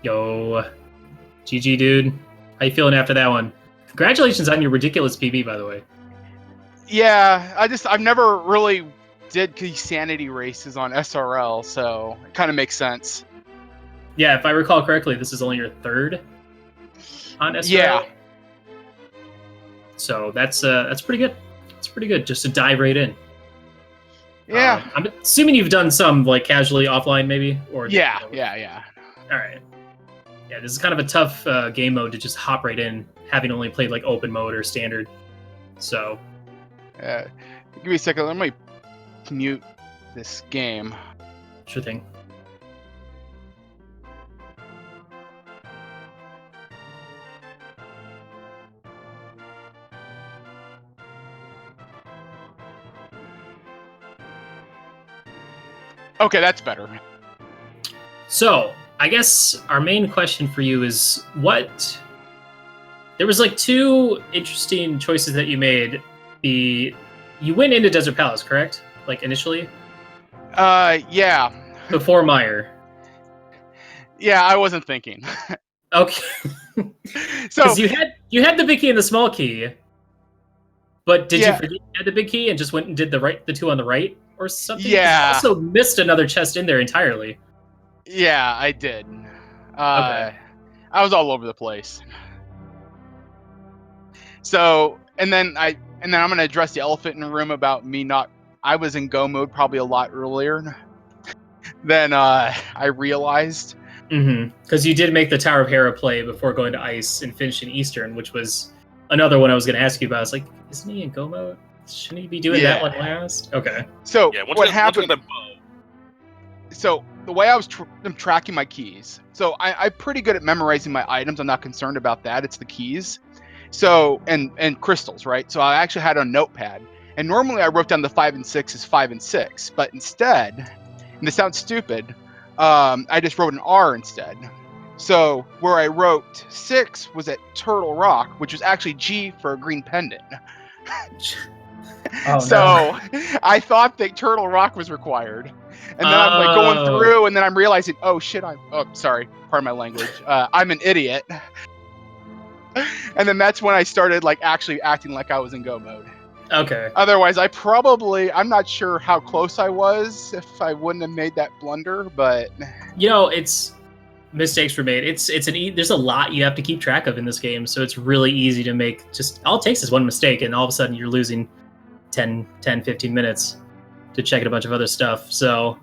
Yo, GG, dude. How you feeling after that one? Congratulations on your ridiculous PB, by the way. Yeah, I've never really did Keysanity races on SRL, so it kind of makes sense. Yeah, if I recall correctly, this is only your third on SRL. Yeah. So that's pretty good. It's pretty good just to dive right in. Yeah. I'm assuming you've done some like casually offline, maybe, or Yeah. All right. Yeah, this is kind of a tough game mode to just hop right in, having only played like open mode or standard. So Give me a second. Let me mute this game. sure thing. Okay, that's better. So, I guess our main question for you is what... There was like 2 interesting choices that you made. You went into Desert Palace, correct? Like initially? Yeah. Before Meyer. Yeah, I wasn't thinking. Okay. So Because you had the big key and the small key, but did you Yeah. forget you had the big key and just went and did the 2 on the right or something? 'Cause Yeah. You also missed another chest in there entirely. yeah, I did. Okay. I was all over the place. So and then I'm gonna address the elephant in the room about me not. I was in go mode probably a lot earlier than I realized. Because you did make the Tower of Hera play before going to Ice and finishing Eastern, which was another one I was going to ask you about. I was like, isn't he in go mode? Shouldn't he be doing that one last? Okay. So Yeah, what happened? So the way I was I'm tracking my keys. So I'm pretty good at memorizing my items. I'm not concerned about that. It's the keys. So and crystals, right? So I actually had a notepad, and normally I wrote down the 5 and 6 as 5 and 6, but instead, and this sounds stupid, I just wrote an R instead. So where I wrote 6 was at Turtle Rock, which was actually G for a green pendant. Oh, so no. I thought that Turtle Rock was required. And then I'm like going through, and then I'm realizing, oh shit, sorry, pardon my language. I'm an idiot. And then that's when I started like actually acting like I was in go mode. Okay. Otherwise, I'm not sure how close I was if I wouldn't have made that blunder, but it's mistakes were made. There's a lot you have to keep track of in this game, so it's really easy to make. Just all it takes is one mistake, and all of a sudden you're losing 10, 15 minutes to check a bunch of other stuff. So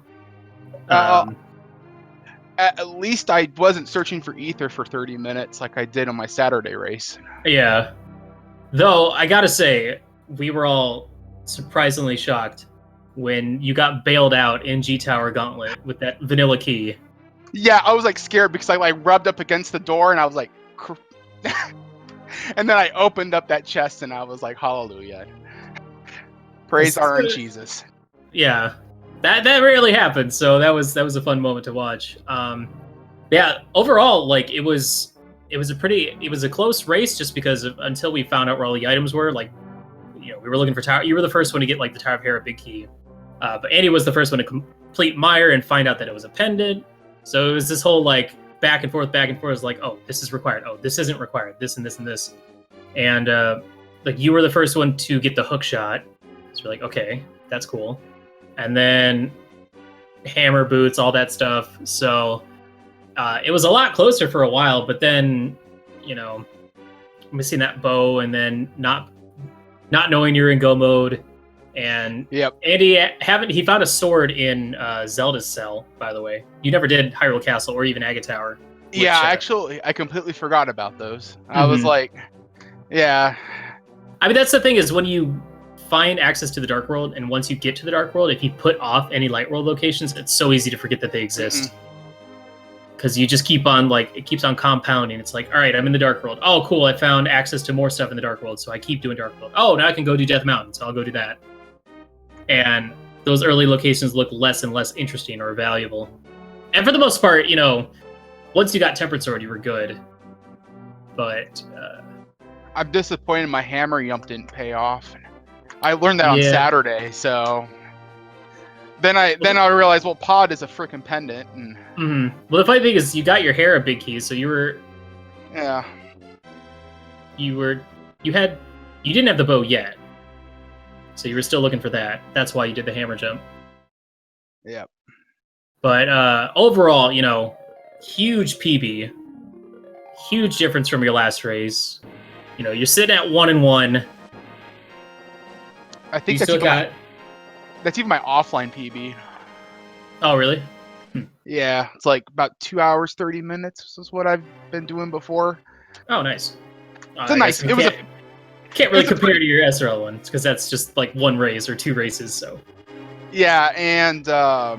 at least I wasn't searching for ether for 30 minutes like I did on my Saturday race. Yeah. Though I gotta say, we were all surprisingly shocked when you got bailed out in G Tower Gauntlet with that vanilla key. Yeah, I was like scared because I like rubbed up against the door and I was like, and then I opened up that chest and I was like, hallelujah. Praise our Jesus. Yeah. That rarely happens, so that was a fun moment to watch. Yeah, overall, like it was a close race just because until we found out where all the items were. Like, we were looking for tower. You were the first one to get like the Tower of Hera big key, but Andy was the first one to complete Mire and find out that it was a pendant. So it was this whole like back and forth. It's like, oh, this is required. Oh, this isn't required. This and this and this, and like you were the first one to get the hook shot. So we're like, okay, that's cool. And then hammer boots, all that stuff. So it was a lot closer for a while, but then, missing that bow and then not knowing you're in go mode. And yep. Andy he found a sword in Zelda's cell, by the way. You never did Hyrule Castle or even Agate Tower. Yeah, actually, I completely forgot about those. I was like, yeah. I mean, that's the thing is when you find access to the Dark World, and once you get to the Dark World, if you put off any Light World locations, it's so easy to forget that they exist. Because you just keep on, like, it keeps on compounding. It's like, all right, I'm in the Dark World. Oh, cool, I found access to more stuff in the Dark World, so I keep doing Dark World. Oh, now I can go do Death Mountain, so I'll go do that. And those early locations look less and less interesting or valuable. And for the most part, once you got Tempered Sword, you were good. But I'm disappointed my hammer yump didn't pay off. I learned that on Saturday, so then I realized, well, pod is a freaking pendant. And Well, the funny thing is, you got your Hera big key, so you were. Yeah. You didn't have the bow yet, so you were still looking for that. That's why you did the hammer jump. Yep. But overall, huge PB, huge difference from your last race. You're sitting at 1-1. I think that's even my offline PB. Oh, really? Yeah, it's like about 2 hours, 30 minutes is what I've been doing before. Oh, nice. Can't really compare to your SRL one because that's just like one race or two races. So. Yeah, and the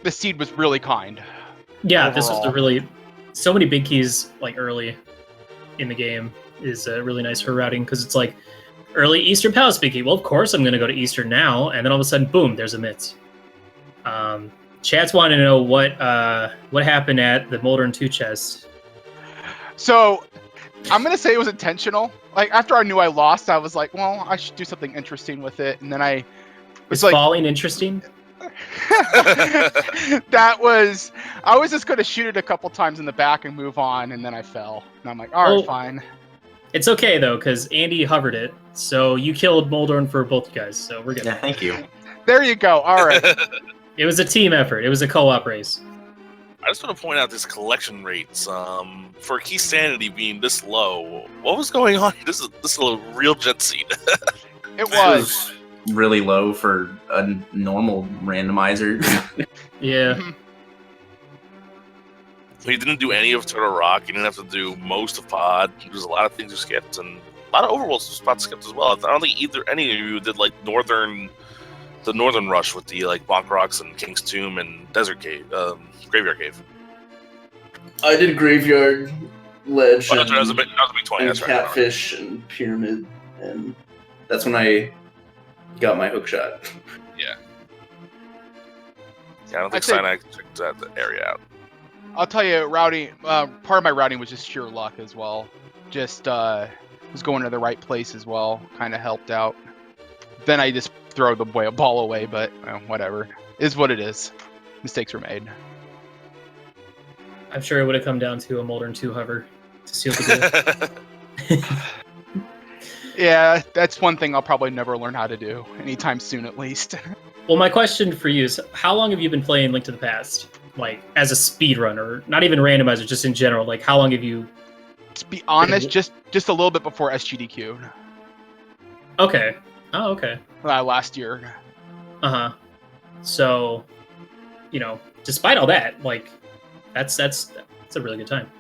seed was really kind. Yeah, overall. This was so many big keys like early in the game is really nice for routing because it's like. Early Eastern Palace big key. Well, of course I'm going to go to Eastern now, and then all of a sudden, boom, there's a Mitz. Chat's wanting to know what happened at the Moldorm 2 chest. So, I'm going to say it was intentional. Like, after I knew I lost, I was like, well, I should do something interesting with it, and then I was like... falling interesting? I was just going to shoot it a couple times in the back and move on, and then I fell. And I'm like, all right, fine. It's okay, though, because Andy hovered it, so you killed Moldorm for both you guys, so we're good. Yeah, thank you. There you go. All right. It was a team effort. It was a co-op race. I just want to point out this collection rates. For Keysanity being this low, what was going on? This is a real jet seat. It was. Really low for a normal randomizer. Yeah. Mhm. He didn't do any of Turtle Rock. He didn't have to do most of Pod. There's a lot of things you skipped, and a lot of overworld spots skipped as well. I don't think any of you did like the Northern Rush with the like Bonk Rocks and King's Tomb and Desert Cave, Graveyard Cave. I did Graveyard, Ledge, Oh, that was a big 20. and That's right. Catfish, and Pyramid, and that's when I got my hook shot. Yeah, I don't think I'd say- Synack checked that area out. I'll tell you, routing. Part of my routing was just sheer luck as well. Just was going to the right place as well. Kind of helped out. Then I just throw the ball away, but whatever. Is what it is. Mistakes were made. I'm sure it would have come down to a Moldorm 2 hover to seal the deal. Yeah, that's one thing I'll probably never learn how to do anytime soon, at least. Well, my question for you is, how long have you been playing Link to the Past? Like, as a speedrunner, not even randomizer, just in general. Like, how long have you... To be honest, just a little bit before SGDQ. Okay. Oh, okay. Last year. Uh-huh. So, despite all that, like, that's a really good time.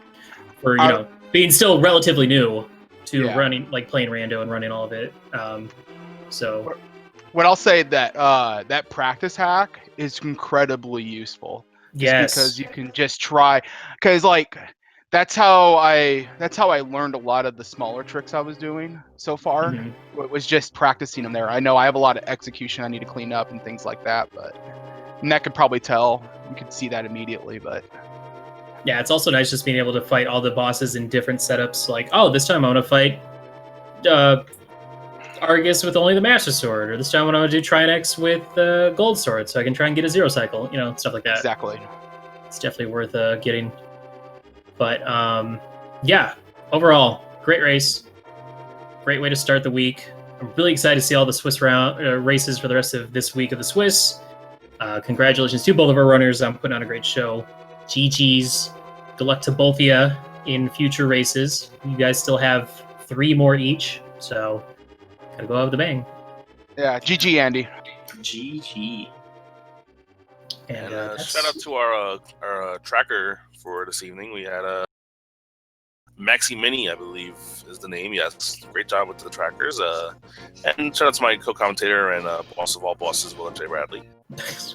For, being still relatively new to running, like, playing rando and running all of it. So... What I'll say that that practice hack is incredibly useful. Yes. Because you can just try, because like that's how I learned a lot of the smaller tricks I was doing so far. Mhm. It was just practicing them there. I know I have a lot of execution I need to clean up and things like that, but Neck could probably tell. You could see that immediately, but Yeah, it's also nice just being able to fight all the bosses in different setups. Like, oh, this time I want to fight Argus with only the Master Sword, or this time I want to do Trinex with Gold Sword, so I can try and get a zero cycle, stuff like that. exactly. It's definitely worth getting. But yeah, overall, great race. Great way to start the week. I'm really excited to see all the Swiss races for the rest of this week of the Swiss. Congratulations to both of our runners on putting on a great show. GG's. Good luck to both of you in future races. You guys still have 3 more each, so gotta go out with a bang. Yeah, GG Andy. GG. And Shout out to our tracker for this evening. We had Maxi Mini, I believe is the name. Yes, great job with the trackers. And shout out to my co-commentator and boss of all bosses, Will J. Bradley.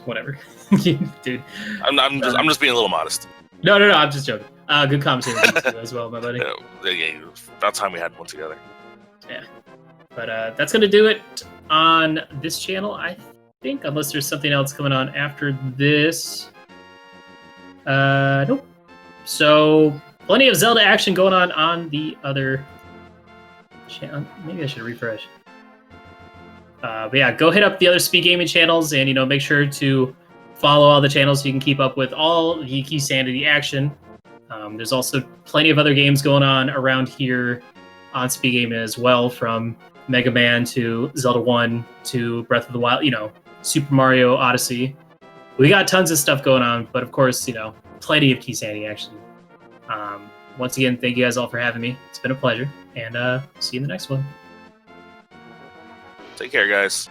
Whatever, dude. I'm just being a little modest. No, I'm just joking. Good commentary as well, my buddy. Yeah, about time we had one together. Yeah. But that's going to do it on this channel, I think, unless there's something else coming on after this. Nope. So, plenty of Zelda action going on the other channel. Maybe I should refresh. But yeah, go hit up the other Speed Gaming channels and, make sure to follow all the channels so you can keep up with all the Keysanity action. There's also plenty of other games going on around here on Speed Gaming as well, from Mega Man to Zelda 1 to Breath of the Wild, Super Mario Odyssey. We got tons of stuff going on, but of course, plenty of Keysanity action. Once again, thank you guys all for having me. It's been a pleasure, and see you in the next one. Take care, guys.